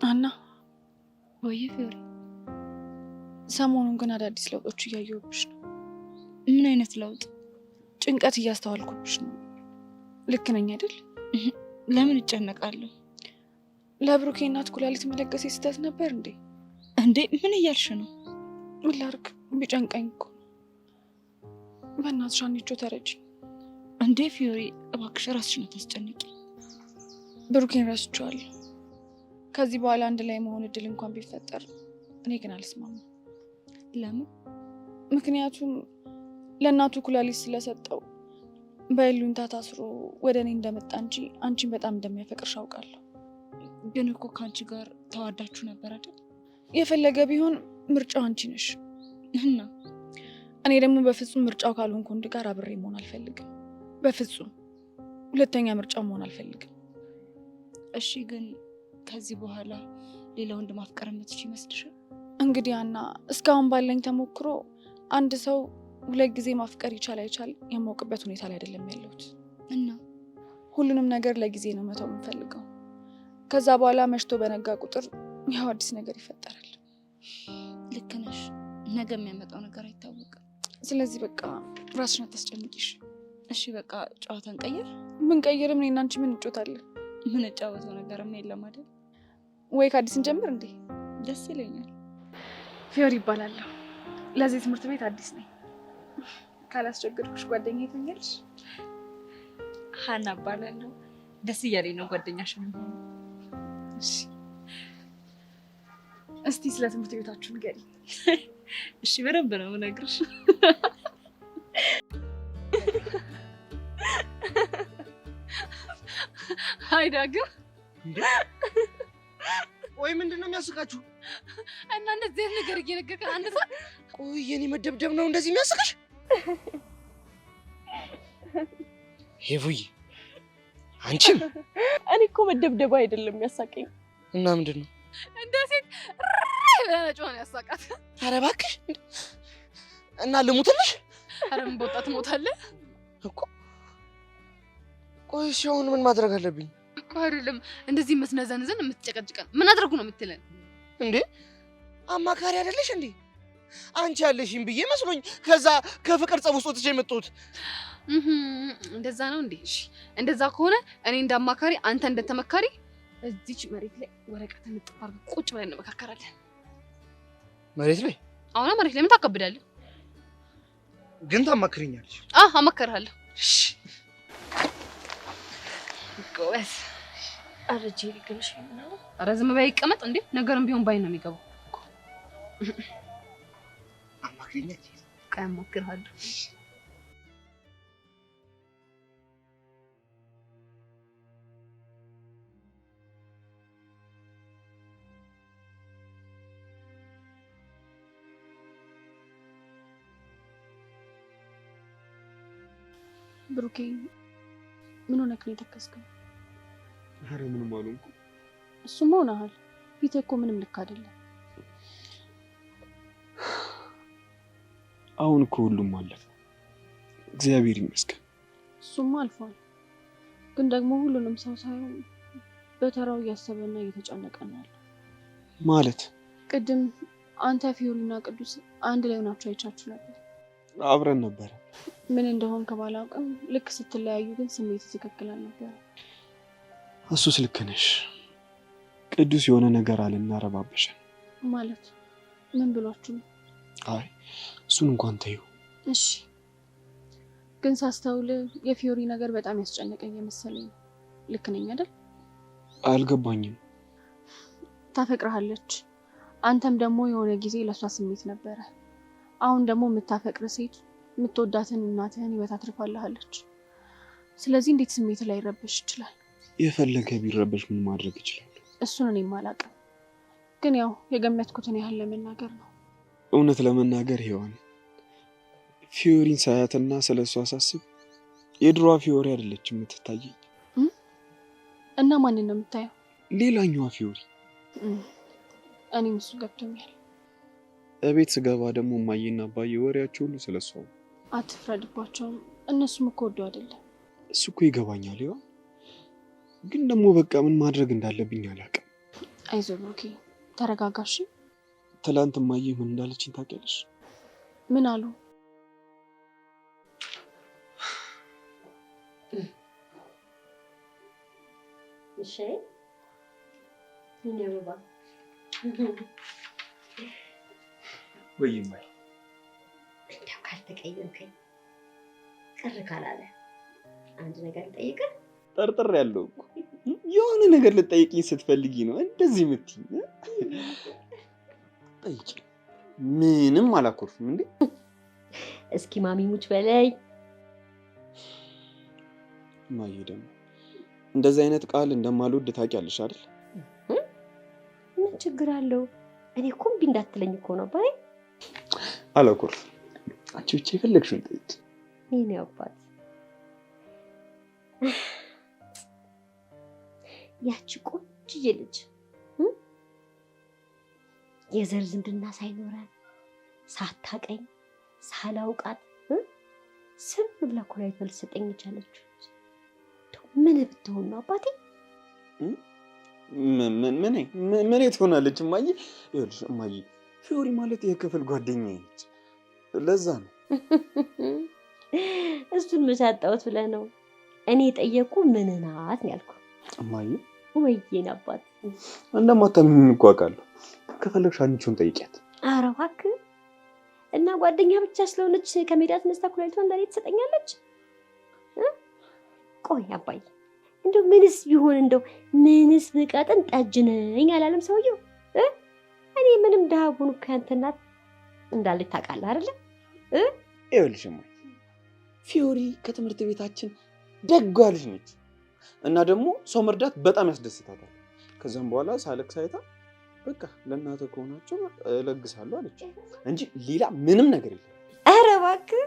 Speaker 10: አና ወይ ፊዮሪ፣ ሰሞኑን ግን አዳዲስ ለውጦች እያየሁብሽ ነው። ምን አይነት ለውጥ? ጭንቀት እያስተዋልኩብሽ ነው። ልክ ነኝ አይደል? ለምን እጨነቃለሁ? ለብሩኬ እናት ኩላሊት መለገሴ ስህተት ነበር እንዴ? እንዴ ምን እያልሽ ነው? ምን ላድርግ? ቢጨንቀኝ እኮ በእናትሽ አንቺ ተረጅኝ። እንዴ ፊዮሪ እባክሽ ራስሽን አታስጨንቂ። ብሩኬን ረስቼዋለሁ። ከዚህ በኋላ አንድ ላይ መሆን እድል እንኳን ቢፈጠር እኔ ግን አልስማማም። ለምን? ምክንያቱም ለእናቱ ኩላሊት ስለሰጠው በይሉኝታ ታስሮ ወደ እኔ እንደመጣ እንጂ አንቺን በጣም እንደሚያፈቅርሽ አውቃለሁ። ግን እኮ ከአንቺ ጋር ተዋዳችሁ ነበር አይደል? የፈለገ ቢሆን ምርጫው አንቺ ነሽ እና እኔ ደግሞ በፍጹም ምርጫው ካልሆንኩ ወንድ ጋር አብሬ መሆን አልፈልግም። በፍጹም ሁለተኛ ምርጫው መሆን አልፈልግም። እሺ ግን ከዚህ በኋላ ሌላ ወንድ ማፍቀር የምትችይ ይመስልሻል? እንግዲህ አና እስካሁን ባለኝ ተሞክሮ አንድ ሰው ሁለት ጊዜ ማፍቀር ይቻል አይቻል የማውቅበት ሁኔታ ላይ አይደለም ያለሁት እና ሁሉንም ነገር ለጊዜ ነው መተው የምፈልገው። ከዛ በኋላ መሽቶ በነጋ ቁጥር ያው አዲስ ነገር ይፈጠራል። ልክ ነሽ። ነገ የሚያመጣው ነገር አይታወቅም። ስለዚህ በቃ ራስሽን አታስጨንቂሽ። እሺ በቃ ጨዋታን ቀይር። ብንቀይርም እኔና አንቺ ምን እንጮታለን? ምን ጫወተው ነገርም የለም አይደል? ወይ ከአዲስ እንጀምር እንዴ? ደስ ይለኛል። ፊዮሪ ይባላለሁ። ለዚህ ትምህርት ቤት አዲስ ነኝ። ካላስቸገርኩሽ ጓደኛዬ ትሆኛለሽ? ሀና እባላለሁ። ደስ እያለኝ ነው ጓደኛሽ ነው።
Speaker 2: እሺ እስቲ ስለ ትምህርት ቤታችሁ ንገሪኝ።
Speaker 10: እሺ በደንብ ነው የምነግርሽ።
Speaker 2: ሀይዳ ግን
Speaker 5: ቆይ ምንድነው የሚያስቃችሁ?
Speaker 2: እና እንደዚህ አይነት ነገር እየነገርከን አንድ ሰው
Speaker 5: ቆይ የኔ መደብደብ ነው እንደዚህ የሚያስቅሽ? ሄቡይ አንቺም?
Speaker 3: እኔ እኮ መደብደብ አይደለም የሚያሳቀኝ።
Speaker 5: እና ምንድነው?
Speaker 2: እንደ ሴት ጮኸን ያሳቃት።
Speaker 5: ኧረ እባክሽ እና ልሙትልሽ?
Speaker 2: ኧረ ምን በወጣት ትሞታለህ
Speaker 5: እኮ። ቆይ እሺ አሁን ምን ማድረግ አለብኝ?
Speaker 2: አይደለም እንደዚህ መስነዘንዘን የምትጨቀጭቀን ምን አድርጉ ነው የምትለን
Speaker 5: እንዴ? አማካሪ አይደለሽ እንዴ? አንቺ ያለሽኝ ብዬ መስሎኝ ከዛ ከፍቅር ጸብ ውስጥ ወጥቼ የመጣሁት።
Speaker 2: እንደዛ ነው እንዴ? እሺ እንደዛ ከሆነ እኔ እንዳማካሪ አንተ እንደተመካሪ እዚች መሬት ላይ ወረቀት እንጥፋር ቁጭ ብለን እንመካከራለን።
Speaker 5: መሬት ላይ?
Speaker 2: አሁን መሬት ላይ ምን ታከብዳለህ?
Speaker 5: ግን ታማክሪኛለሽ?
Speaker 2: አማከርሃለሁ።
Speaker 5: እሺ
Speaker 2: ጎበዝ።
Speaker 3: ኧረ ጄሪ ግልሽ ነው።
Speaker 2: ኧረ ዝም በይ ይቀመጥ እንዴ። ነገርም ቢሆን ባይ ነው የሚገባው።
Speaker 5: አማክሪኛለሽ?
Speaker 2: ቆይ አማክርሃለሁ። ብሩኬ ምን ሆነክ ነው የተከስከው?
Speaker 6: ኧረ ምንም አልሆንኩም።
Speaker 2: እሱማ ሆነሃል። ፊትህ እኮ ምንም ልክ አይደለም።
Speaker 6: አሁን እኮ ሁሉም አለፈ፣ እግዚአብሔር ይመስገን።
Speaker 2: እሱማ አልፏል። ግን ደግሞ ሁሉንም ሰው ሳይሆን በተራው እያሰበና እየተጨነቀ ነው ያለው።
Speaker 6: ማለት
Speaker 2: ቅድም አንተ ፊዮሪና ቅዱስ አንድ ላይ ሆናችሁ አይቻችሁ ነበር።
Speaker 6: አብረን ነበር።
Speaker 2: ምን እንደሆን ከባላውቅም ልክ ስትለያዩ ግን ስሜት ትክክል አልነበረ።
Speaker 6: እሱስ ልክ ነሽ። ቅዱስ የሆነ ነገር አለና ረባበሸን።
Speaker 2: ማለት ምን ብሏችሁ ነው?
Speaker 6: አይ እሱን እንኳን ተይው።
Speaker 2: እሺ ግን ሳስተውል የፊዮሪ ነገር በጣም ያስጨነቀኝ መሰለኝ። ልክ ነኝ አይደል?
Speaker 6: አልገባኝም።
Speaker 2: ታፈቅርሃለች። አንተም ደግሞ የሆነ ጊዜ ለሷ ስሜት ነበረ። አሁን ደግሞ የምታፈቅር ሴት የምትወዳትን እናትህን ህይወት አትርፋለች። ስለዚህ እንዴት ስሜት ላይ ይረበሽ ይችላል?
Speaker 6: የፈለገ ቢረበሽ ምን ማድረግ ይችላል?
Speaker 2: እሱን እኔም አላውቅም። ግን ያው የገመትኩትን ያህል ለመናገር ነው።
Speaker 6: እውነት ለመናገር ሔዋን ፊዮሪን ሳያትና ስለሷ ሳስብ የድሮዋ ፊዮሪ አይደለችም የምትታየኝ።
Speaker 2: እና ማንን ነው የምታየው?
Speaker 6: ሌላኛዋ ፊዮሪ።
Speaker 2: እኔም እሱ ገብቶኛል።
Speaker 6: እቤት ስገባ ደግሞ እማዬና አባዬ ወሬያቸው ሁሉ ስለሷ ነው።
Speaker 2: አትፍረድባቸውም። እነሱም እኮ ወደው አይደለም።
Speaker 6: እሱ እኮ ይገባኛል ሔዋን፣ ግን ደግሞ በቃ ምን ማድረግ እንዳለብኝ አላውቅም።
Speaker 2: አይዞህ ብሩኬ ተረጋጋሽ።
Speaker 6: ትላንት እማዬ ምን እንዳለችኝ ታውቂያለሽ?
Speaker 2: ምን አሉ?
Speaker 3: እሺ ምን ያበባ
Speaker 6: ወይ ማይ
Speaker 3: እንደው ካልተቀየምከኝ ቅር ካላለ አንድ ነገር ልጠይቅህ።
Speaker 6: ጠርጥር ያለው እኮ የሆነ ነገር ልጠይቅኝ ስትፈልጊ ነው እንደዚህ የምትይኝ። ጠይቂ። ምንም አላኮርፍም እንዴ።
Speaker 3: እስኪ ማሚ ሙች በላይ።
Speaker 6: ማዬ ደግሞ እንደዚህ አይነት ቃል እንደማልወድ ታውቂያለሽ አይደል?
Speaker 3: ምን ችግር አለው? እኔ እኮ እምቢ እንዳትለኝ እኮ ነው ባይ።
Speaker 6: አላኮርፍም። አንቺ ብቻ የፈለግሽውን ጠይቂ።
Speaker 3: የኔ አባት ያቺ ቆንጆዬ ልጅ የዘር ዝምድና ሳይኖረን ሳታቀኝ ሳላውቃት ስም ብላ ኩራይት ልትሰጠኝ የቻለች ምን ብትሆን ነው አባቴ?
Speaker 6: ምን ትሆናለች እማዬ? ይኸውልሽ እማዬ ፊዮሪ ማለት የክፍል ጓደኛዬ ነች። ለዛ ነው።
Speaker 3: እሱን መሳጣውት ብለህ ነው? እኔ የጠየቁ ምን ናት ነው ያልኩ።
Speaker 6: እማዬ
Speaker 3: ወይዬን አባት
Speaker 6: እንደማታምኚኝ እኮ አውቃለሁ። ከፈለግሽ አንቺውን ጠይቂያት።
Speaker 3: ኧረ እባክህ እና ጓደኛ ብቻ ስለሆነች ከሜዳ ተነስታ ኩራይቷን ለኔ ትሰጠኛለች? ቆይ አባዬ እንደው ምንስ ቢሆን እንደው ምንስ ብቀጥን ጠጅ ነኝ አላለም ሰውየው? እኔ ምንም ደሃ ሆኖ ከአንተ እናት እንዳለች ታውቃለህ አይደለ?
Speaker 6: ይኸውልሽ እማዬ ፊዮሪ ከትምህርት ቤታችን ደጓ ልጅ ነች እና ደግሞ ሰው መርዳት በጣም ያስደስታታል። ከዛም በኋላ ሳለቅስ አይታ በቃ ለእናትህ ከሆናቸው እለግሳለሁ አለች እንጂ ሌላ ምንም ነገር የለም።
Speaker 3: ኧረ እባክህ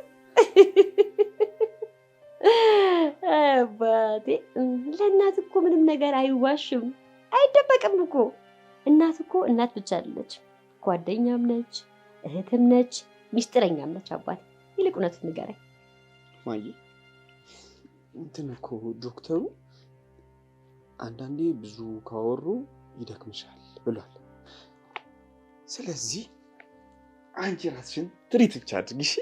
Speaker 3: አባቴ ለእናት እኮ ምንም ነገር አይዋሽም አይደበቅም እኮ። እናት እኮ እናት ብቻ አይደለች፣ ጓደኛም ነች፣ እህትም ነች፣ ሚስጥረኛም ነች። አባቴ ይልቅ እውነቱን ንገረኝ።
Speaker 6: ማዬ እንትን እኮ ዶክተሩ አንዳንዴ ብዙ ካወሩ ይደክምሻል ብሏል። ስለዚህ አንቺ ራስሽን ትሪት ብቻ አድርጊ። እሺ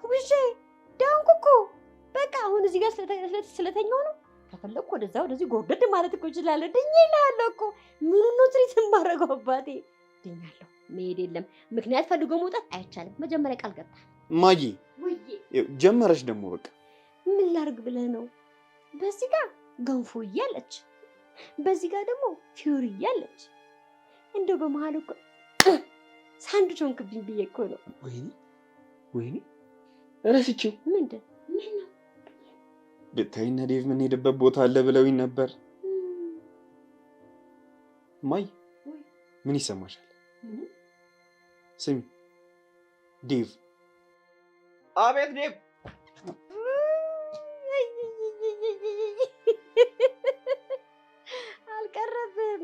Speaker 3: ውሼ ዳንኩ እኮ በቃ አሁን እዚህ ጋር ስለተኛው ነው። ከፈለኩ ወደዛ ወደዚህ ጎርደድ ማለት እኮ እችላለሁ። ድኜ እልሃለሁ እኮ ምኑን ነው ትሪት የማደርገው አባቴ? ድኛለሁ። መሄድ የለም ምክንያት ፈልጎ መውጣት አይቻልም። መጀመሪያ ቃል ገባ
Speaker 6: ማዬ። ጀመረሽ ደግሞ በቃ
Speaker 3: ምን ላድርግ ብለህ ነው? በዚህ ጋር ገንፎ እያለች በዚህ ጋር ደግሞ ፊዮሪ እያለች እንደው በመሀል እኮ ሳንዱች ሆንክብኝ ብዬ እኮ ነው።
Speaker 6: ወይኔ እረስቼው።
Speaker 3: ምንድን ምን ነው
Speaker 6: ብታይና ዴቭ የምንሄድበት ቦታ አለ ብለውኝ ነበር። ማይ ምን ይሰማሻል? ስሚ ዴቭ።
Speaker 7: አቤት ዴቭ።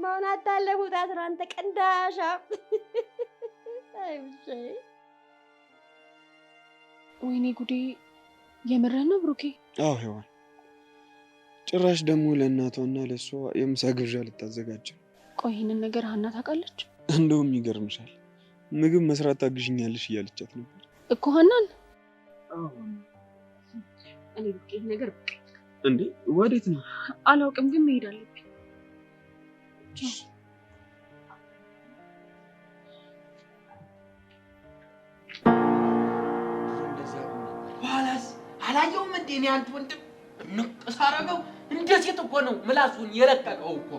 Speaker 3: የሰማውን አታለፉት አንተ ቀንዳሻ። አይ ብቻዬ
Speaker 10: ወይኔ ጉዴ! የምርህ ነው ብሩኬ?
Speaker 6: አዎ ሔዋን፣ ጭራሽ ደግሞ ለእናቷና ለእሷ የምሳ ግብዣ ልታዘጋጅ።
Speaker 10: ቆይ ይህንን ነገር ሀና ታውቃለች?
Speaker 6: እንደውም ይገርምሻል፣ ምግብ መስራት ታግዥኛለሽ እያለቻት ነበር
Speaker 10: እኮ ሀናን።
Speaker 2: እኔ ብቄ ነገር
Speaker 6: እንዴ? ወዴት ነው?
Speaker 10: አላውቅም፣ ግን መሄድ አለብኝ።
Speaker 7: በኋላስ አላየውም እንዴ? እኔ አንተ ወንድም ንቅስ አደረገው። እንደ ሴት እኮ ነው ምላሱን የረቀቀው እኮ።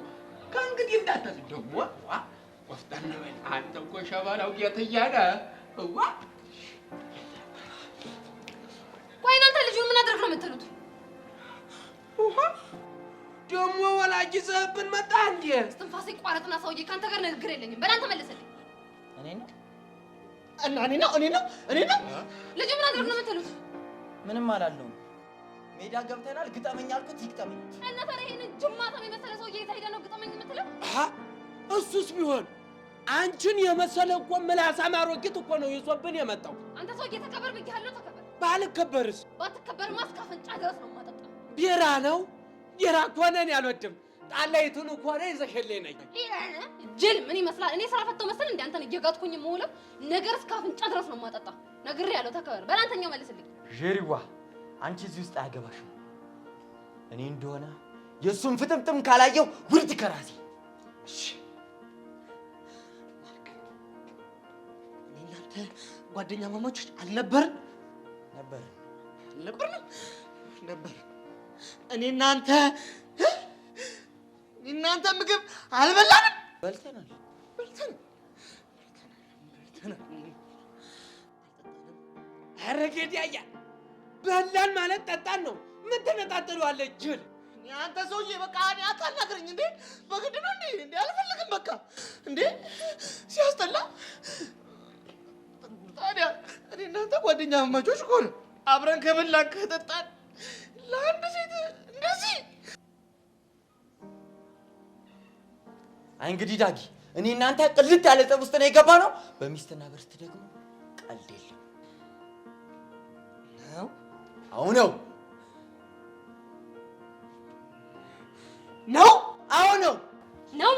Speaker 7: ከእንግዲህ እንዳታዝ ደግሞ ወፍጠን በል አንተ እኮ ሸበላው ጌትዬ ነህ።
Speaker 2: ቆይ እናንተ ልጁን ምን አድርግ ነው የምትሉት?
Speaker 7: ደግሞ ወላጅ ይዘህብን መጣ እንዴ?
Speaker 2: እስትንፋሴ ቋረጥና ሰውዬ ከአንተ ጋር ንግግር የለኝም። በላንተ መለሰልኝ።
Speaker 5: እኔ ነው
Speaker 2: ልጁ ምን አድርግ ነው የምትሉት?
Speaker 9: ምንም አላለውም። ሜዳ ገብተናል። ግጠመኝ አልኩት ይግጠመኝ።
Speaker 2: እና ታዲያ ይሄንን ጅማታም የመሰለ ሰውዬ የት ሄደህ ነው ግጠመኝ የምትለው?
Speaker 7: እሱስ ቢሆን አንቺን የመሰለ እኮ ምላሳም አሮጊት እኮ ነው ይዞብን የመጣው።
Speaker 2: አንተ ሰውዬ ተከበር ብያለሁ፣ ተከበር።
Speaker 7: ባልከበርስ?
Speaker 2: ባትከበርማ እስከ አፍንጫ ድረስ ነው የማጠጣው።
Speaker 7: ቢራ ነው? ቢራ ከሆነ እኔ አልወድም። ጣላይቱን እኮ ነው ይዘሽልኝ ነኝ።
Speaker 2: ጅል ምን ይመስላል? እኔ ስራ ፈተው መሰል እንደ አንተን እየጋጥኩኝ የምውለው ነገር እስከ አፍንጫ ድረስ ነው የማጠጣው። ነግሬሃለሁ፣ ተከበር። በላንተኛው መልስልኝ።
Speaker 9: ዤሪዋ አንቺ እዚህ ውስጥ አያገባሽም። እኔ እንደሆነ የእሱን ፍጥምጥም ካላየው ውርድ ከራሴ። እሺ
Speaker 5: እኔ እናንተ ጓደኛ ማማቾች አልነበርን? ነበር። እኔ እናንተ ምግብ አልበላንም?
Speaker 9: በልተናል።
Speaker 7: ኧረ ገዳያ በላን ማለት ጠጣን ነው። ምን ትነጣጥለዋለህ ጅል?
Speaker 5: አንተ ሰውዬ በቃ እኔ አታናግረኝ እንዴ! በግድ ነው እንዴ? አልፈልግም በቃ እንዴ! ሲያስጠላ። ታዲያ እኔ እናንተ ጓደኛ ማማቾች እኮ ነው። አብረን ከበላን ከጠጣን ለአንድ ሴት እንደዚህ።
Speaker 9: አይ እንግዲህ ዳጊ፣ እኔ እናንተ ቅልት ያለ ጠብ ውስጥ ነው የገባ ነው። በሚስትና በርስት ደግሞ ቀልድ የለም ነው። አዎ ነው።
Speaker 7: አዎ ነው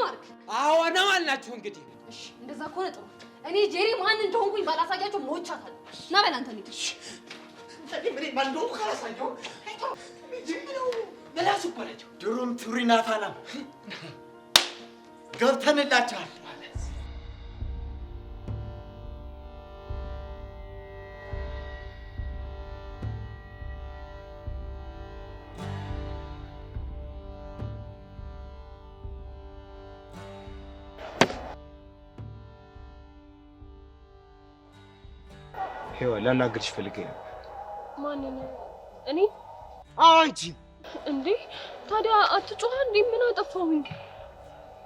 Speaker 2: ማርክ።
Speaker 7: አዎ ነው አልናችሁ እንግዲህ።
Speaker 2: እሺ እንደዛ ከሆነ ጥሩ። እኔ ጄሪ ማን እንደሆንኩኝ ባላሳያቸው ሞቻታለሁ። እና በላንተ ነው
Speaker 5: ምን ማን እንደሆንኩ ካላሳየው
Speaker 7: ምላሱ እኮ ናቸው።
Speaker 9: ድሮም ቱሪና ፋና ገብተንላችኋል።
Speaker 6: ሔዋን ላናግርሽ ፈልጌ ነው።
Speaker 10: ማንን? እኔ?
Speaker 5: አንቺ
Speaker 10: እንዴ ታዲያ አትጮህ እንዴ? ምን አጠፋሁኝ?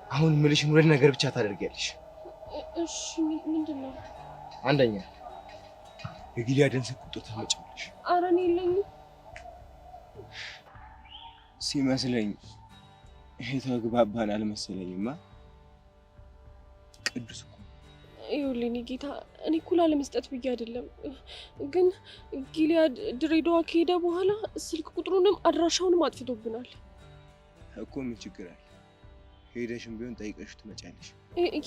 Speaker 5: አሁን ምልሽን ሁለት ነገር ብቻ ታደርጊያለሽ።
Speaker 10: እሺ ምንድን ነው?
Speaker 5: አንደኛ የጊልያድን ስልክ ቁጥር ታመጪልሽ።
Speaker 10: ኧረ እኔ የለኝም።
Speaker 6: ሲመስለኝ የተግባባን አልመሰለኝማ። ቅዱስ እኮ
Speaker 10: ይኸውልህ እኔ ጌታ፣ እኔ እኮ ላለመስጠት ብዬ አይደለም፣ ግን ጊልያድ ድሬዳዋ ከሄደ በኋላ ስልክ ቁጥሩንም አድራሻውንም አጥፍቶብናል
Speaker 6: እኮ። ምን ችግር አለ? ሄደሽም ቢሆን ጠይቀሽ ትመጫለሽ።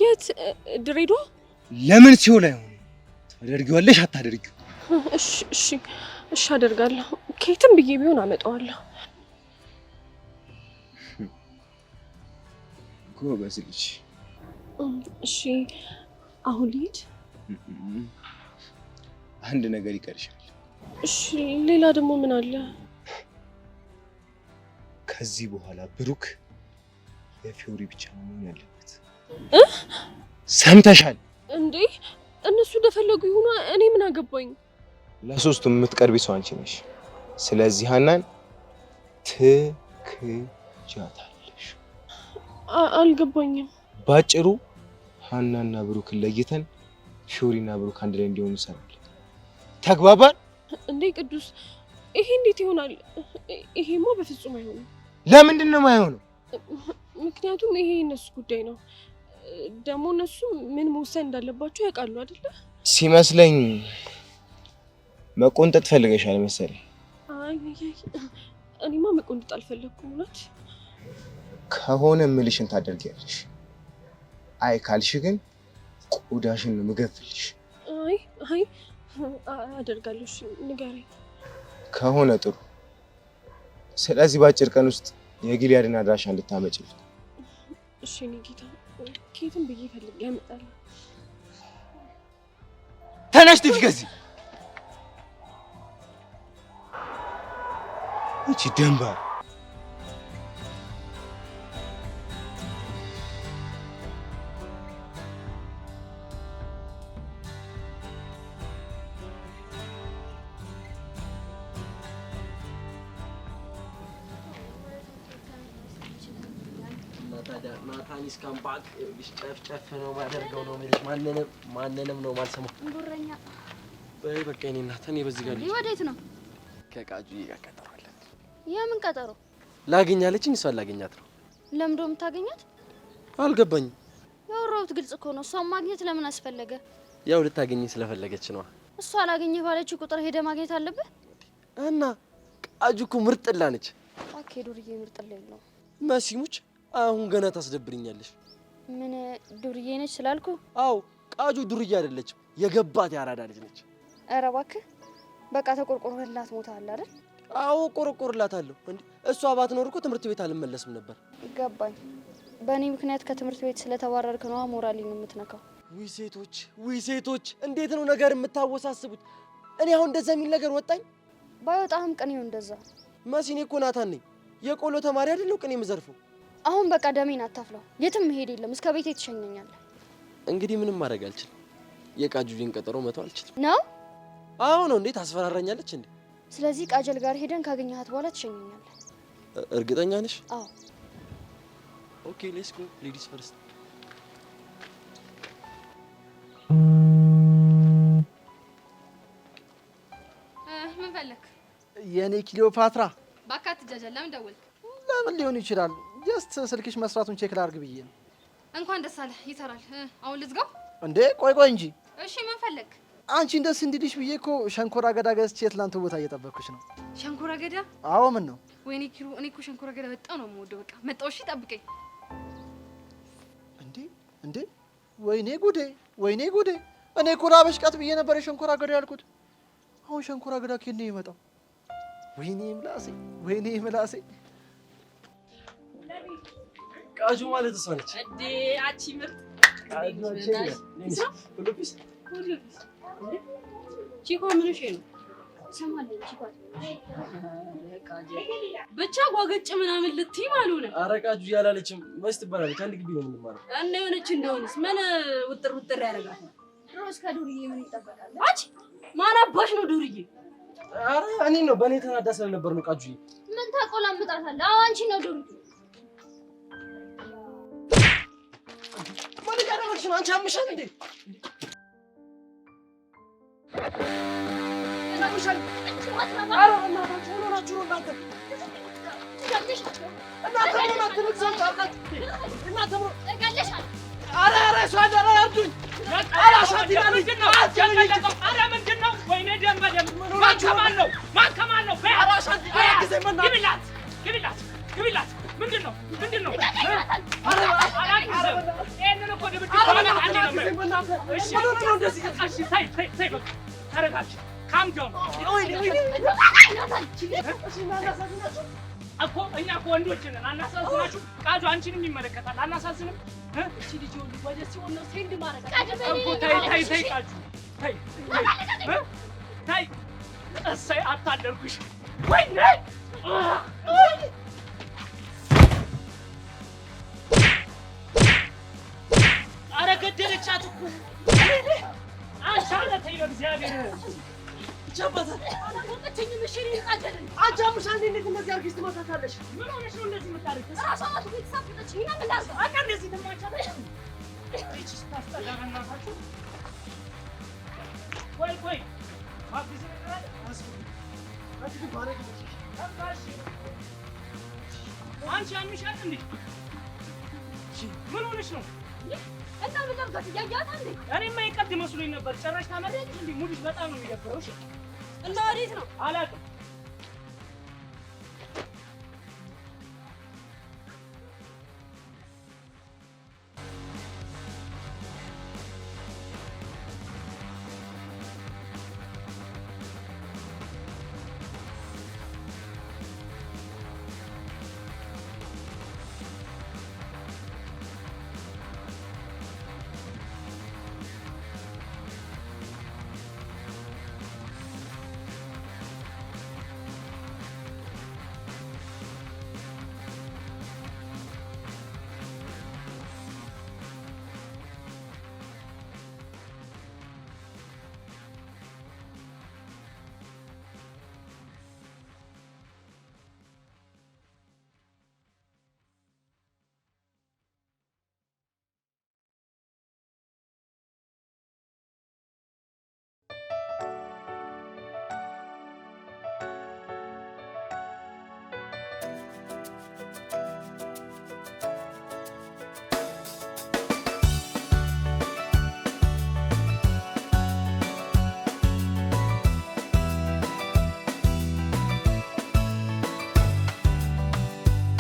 Speaker 10: የት? ድሬዳዋ?
Speaker 6: ለምን ሲሆን አይሆንም? ታደርጊዋለሽ አታደርጊው?
Speaker 10: እሺ አደርጋለሁ። ከየትም ብዬ ቢሆን አመጣዋለሁ።
Speaker 6: ጎበዝ ልጅ።
Speaker 10: እሺ አሁን ልሂድ?
Speaker 6: አንድ ነገር ይቀርሻል።
Speaker 10: እሺ ሌላ ደግሞ ምን አለ?
Speaker 6: ከዚህ በኋላ ብሩክ የፊዮሪ ብቻ መሆን ያለበት። ሰምተሻል?
Speaker 10: እንዴ እነሱ እንደፈለጉ ይሁኑ፣ እኔ ምን አገባኝ?
Speaker 6: ለሶስቱም የምትቀርቢ ሰው አንቺ ነሽ። ስለዚህ ሀናን ትክጃታለሽ።
Speaker 10: አልገባኝም።
Speaker 6: ባጭሩ ሀናና ብሩክን ለይተን ፊዮሪና ብሩክ አንድ ላይ እንዲሆኑ እንሰራለን። ተግባባን?
Speaker 10: እንዴ ቅዱስ፣ ይሄ እንዴት ይሆናል? ይሄማ በፍጹም አይሆንም።
Speaker 6: ለምንድን ነው የማይሆነው?
Speaker 11: ምክንያቱም ይሄ የነሱ ጉዳይ ነው። ደግሞ እነሱ ምን መወሰን እንዳለባቸው ያውቃሉ አይደለ?
Speaker 12: ሲመስለኝ መቆንጠጥ ፈልገሻል መሰለኝ።
Speaker 11: አይ እኔማ መቆንጠጥ አልፈለኩም። እውነት
Speaker 12: ከሆነ ምልሽን ታደርጊያለሽ። አይ ካልሽ ግን ቆዳሽን ነው የምገፍልሽ።
Speaker 11: አይ አደርጋለሁ። እሺ ንገረኝ።
Speaker 12: ከሆነ ጥሩ። ስለዚህ በአጭር ቀን ውስጥ የጊልያድን አድራሻ እንድታመጭልኝ።
Speaker 11: እሺ እኔ ጌታ ከየትም ብዬ ፈልጌ ያመጣለሁ።
Speaker 12: ተነሽ ጥፊ ከዚህ። እቺ ደንባር
Speaker 5: ናታኒስ ካምባክ ጨፍጨፍ ነው ማደርገው ነው የሚልሽ። ማንንም ነው ማልሰማው።
Speaker 2: ጉረኛ
Speaker 5: በቃ እኔ እናት እኔ በዚህ ጋር
Speaker 2: ወዴት ነው?
Speaker 5: ከቃጁዬ ጋር ቀጠሮ አለን።
Speaker 2: የምን ቀጠሮ?
Speaker 5: ላገኛለችኝ። እሷን ላገኛት ነው።
Speaker 2: ለምዶ የምታገኛት?
Speaker 5: አልገባኝም።
Speaker 2: ያወራሁት ግልጽ እኮ ነው። እሷን ማግኘት ለምን አስፈለገ?
Speaker 5: ያው ልታገኘኝ ስለፈለገች ነው።
Speaker 2: እሷ አላገኘህ ባለችው ቁጥር ሄደ ማግኘት አለብህ።
Speaker 5: እና ቃጁ እኮ ምርጥላ ነች።
Speaker 2: ኦኬ ዱርዬ ምርጥላ የለው
Speaker 5: መሲሙች አሁን ገና ታስደብርኛለሽ።
Speaker 2: ምን ዱርዬ ነች ስላልኩ?
Speaker 5: አው ቃጁ ዱርዬ አይደለችም፣ የገባት ያራዳ ልጅ ነች።
Speaker 2: ኧረ እባክህ በቃ ተቆርቆርላት ሞታል አይደል?
Speaker 5: አዎ ቆርቆርላታለሁ። እንዴ እሷ ባትኖር እኮ ትምህርት ቤት አልመለስም ነበር።
Speaker 2: ገባኝ። በእኔ ምክንያት ከትምህርት ቤት ስለተባረርክ ነው ሞራሊን የምትነካው።
Speaker 5: ውይ ሴቶች እንዴት ነው ነገር የምታወሳስቡት? እኔ አሁን እንደዛ የሚል ነገር ወጣኝ።
Speaker 2: ባይወጣህም ቅኔው እንደዛ።
Speaker 5: መሲኔ እኮ ናታን ነኝ፣ የቆሎ ተማሪ አይደለሁ ቅኔ የምዘርፈው።
Speaker 2: አሁን በቃ ደሜን አታፍለው። የትም መሄድ የለም። እስከ ቤቴ ትሸኘኛለህ።
Speaker 5: እንግዲህ ምንም ማድረግ አልችልም። የቃጁዬን ቀጠሮ መተው አልችልም
Speaker 2: ነው።
Speaker 5: አዎ ነው እንዴ? ታስፈራራኛለች እንዴ?
Speaker 2: ስለዚህ ቃጀል ጋር ሄደን ካገኘሃት በኋላ ትሸኘኛለህ።
Speaker 5: እርግጠኛ ነሽ?
Speaker 2: አዎ።
Speaker 5: ኦኬ ሌትስ ጎ ሌዲስ ፈርስት።
Speaker 2: ምን ፈለክ?
Speaker 13: የኔ ክሊዮፓትራ
Speaker 2: ባካት ጃጃል ለምን ደወልክ?
Speaker 13: ለምን ሊሆን ይችላል? ጀስት ስልክሽ መስራቱን ቼክ ላድርግ ብዬ ነው።
Speaker 2: እንኳን ደስ አለህ። ይሰራል። አሁን ልዝጋው
Speaker 13: እንዴ? ቆይ እንጂ።
Speaker 2: እሺ ምን ፈለክ?
Speaker 13: አንቺን ደስ እንዲልሽ ብዬ እኮ ሸንኮራ አገዳ ገዝቼ ትላንት ቦታ እየጠበቅኩሽ ነው።
Speaker 2: ሸንኮራ አገዳ?
Speaker 13: አዎ። ምን ነው?
Speaker 2: ወይኔ ኪሩ፣ እኔ እኮ ሸንኮራ አገዳ በጣም ነው የምወደው። በቃ መጣሁ። እሺ ጠብቀኝ።
Speaker 13: እንዴ! ወይኔ ጉዴ! እኔ እኮ ራበሽ ቀጥ ብዬ ነበር የሸንኮራ አገዳ ያልኩት። አሁን ሸንኮራ አገዳ ከኔ ይመጣው። ወይኔ ምላሴ።
Speaker 5: ቃጁ ማለት እሷ ነች
Speaker 14: እንዴ? አቺ ምርጥ
Speaker 3: ቺኮ ምን እሺ ነው ሰማለኝ። ቺኮ
Speaker 14: ብቻ ጓገጭ ምናምን ልትይ ማለት ነው።
Speaker 5: ኧረ ቃጁ ያላለችም መች ትባላለች። አንድ ግቢ ነው የምንማረው።
Speaker 14: እና የሆነች እንደሆነስ ምን ውጥር ያደርጋል?
Speaker 3: ሮዝ ከዱርዬ ምን ይጠበቃል?
Speaker 14: አቺ ማን አባሽ ነው ዱርዬ?
Speaker 5: ኧረ እኔ ነው በእኔ ተናዳ ስለነበር ነው። ቃጁዬ
Speaker 3: ምን ታቆላምጣታለህ? አዎ አንቺ ነው ዱርዬ።
Speaker 5: ምን ያደረግሽ ነው? አንቺ አምሻል እንዴ?
Speaker 4: እኮ እኛ እኮ ወንዶች ነን። አናሳዝናችሁ? ቃጁ አንቺንም ይመለከታል። አናሳዝንም?
Speaker 14: እቺ ልጅ ወደ ሲሆን ነው ሴንድ ማድረግ
Speaker 4: እኮ ተይ ቃጁ ተይ። እሰይ አታደርጉሽ። ወይኔ ኧረ ገደለቻት እኮ አንሻለ ተይ በእግዚአብሔር
Speaker 5: ቻባታ
Speaker 14: አላቆጠችኝ ምሽሪ ይጣደል
Speaker 5: አጃምሻ እንዴት እንደዚህ አርግሽ ትመታታለሽ?
Speaker 4: ምን ሆነሽ ነው እንደዚህ የምታደርጊው?
Speaker 14: ራሷን ትሳፍጠችኝ እና ምን ላድርግ?
Speaker 4: አቃ እንደዚህ ትማቻለሽ? እቺ ስታስጠላ እናታችሁ። ቆይ ማግዝ ይቀራል አስቡ። አትዱ ባረክ አንቺ አምሻል እንዴ? አንቺ ምን ሆነሽ ነው?
Speaker 14: እና ልጠብቃት እያያት አንዴ
Speaker 4: እኔማ የቀድ መስሎኝ ነበር። ጭራሽ ታመሪያለሽ እንዴ? ሙድሽ በጣም ነው የሚደብረው። እሺ
Speaker 14: እና ወዴት ነው?
Speaker 4: አላውቅም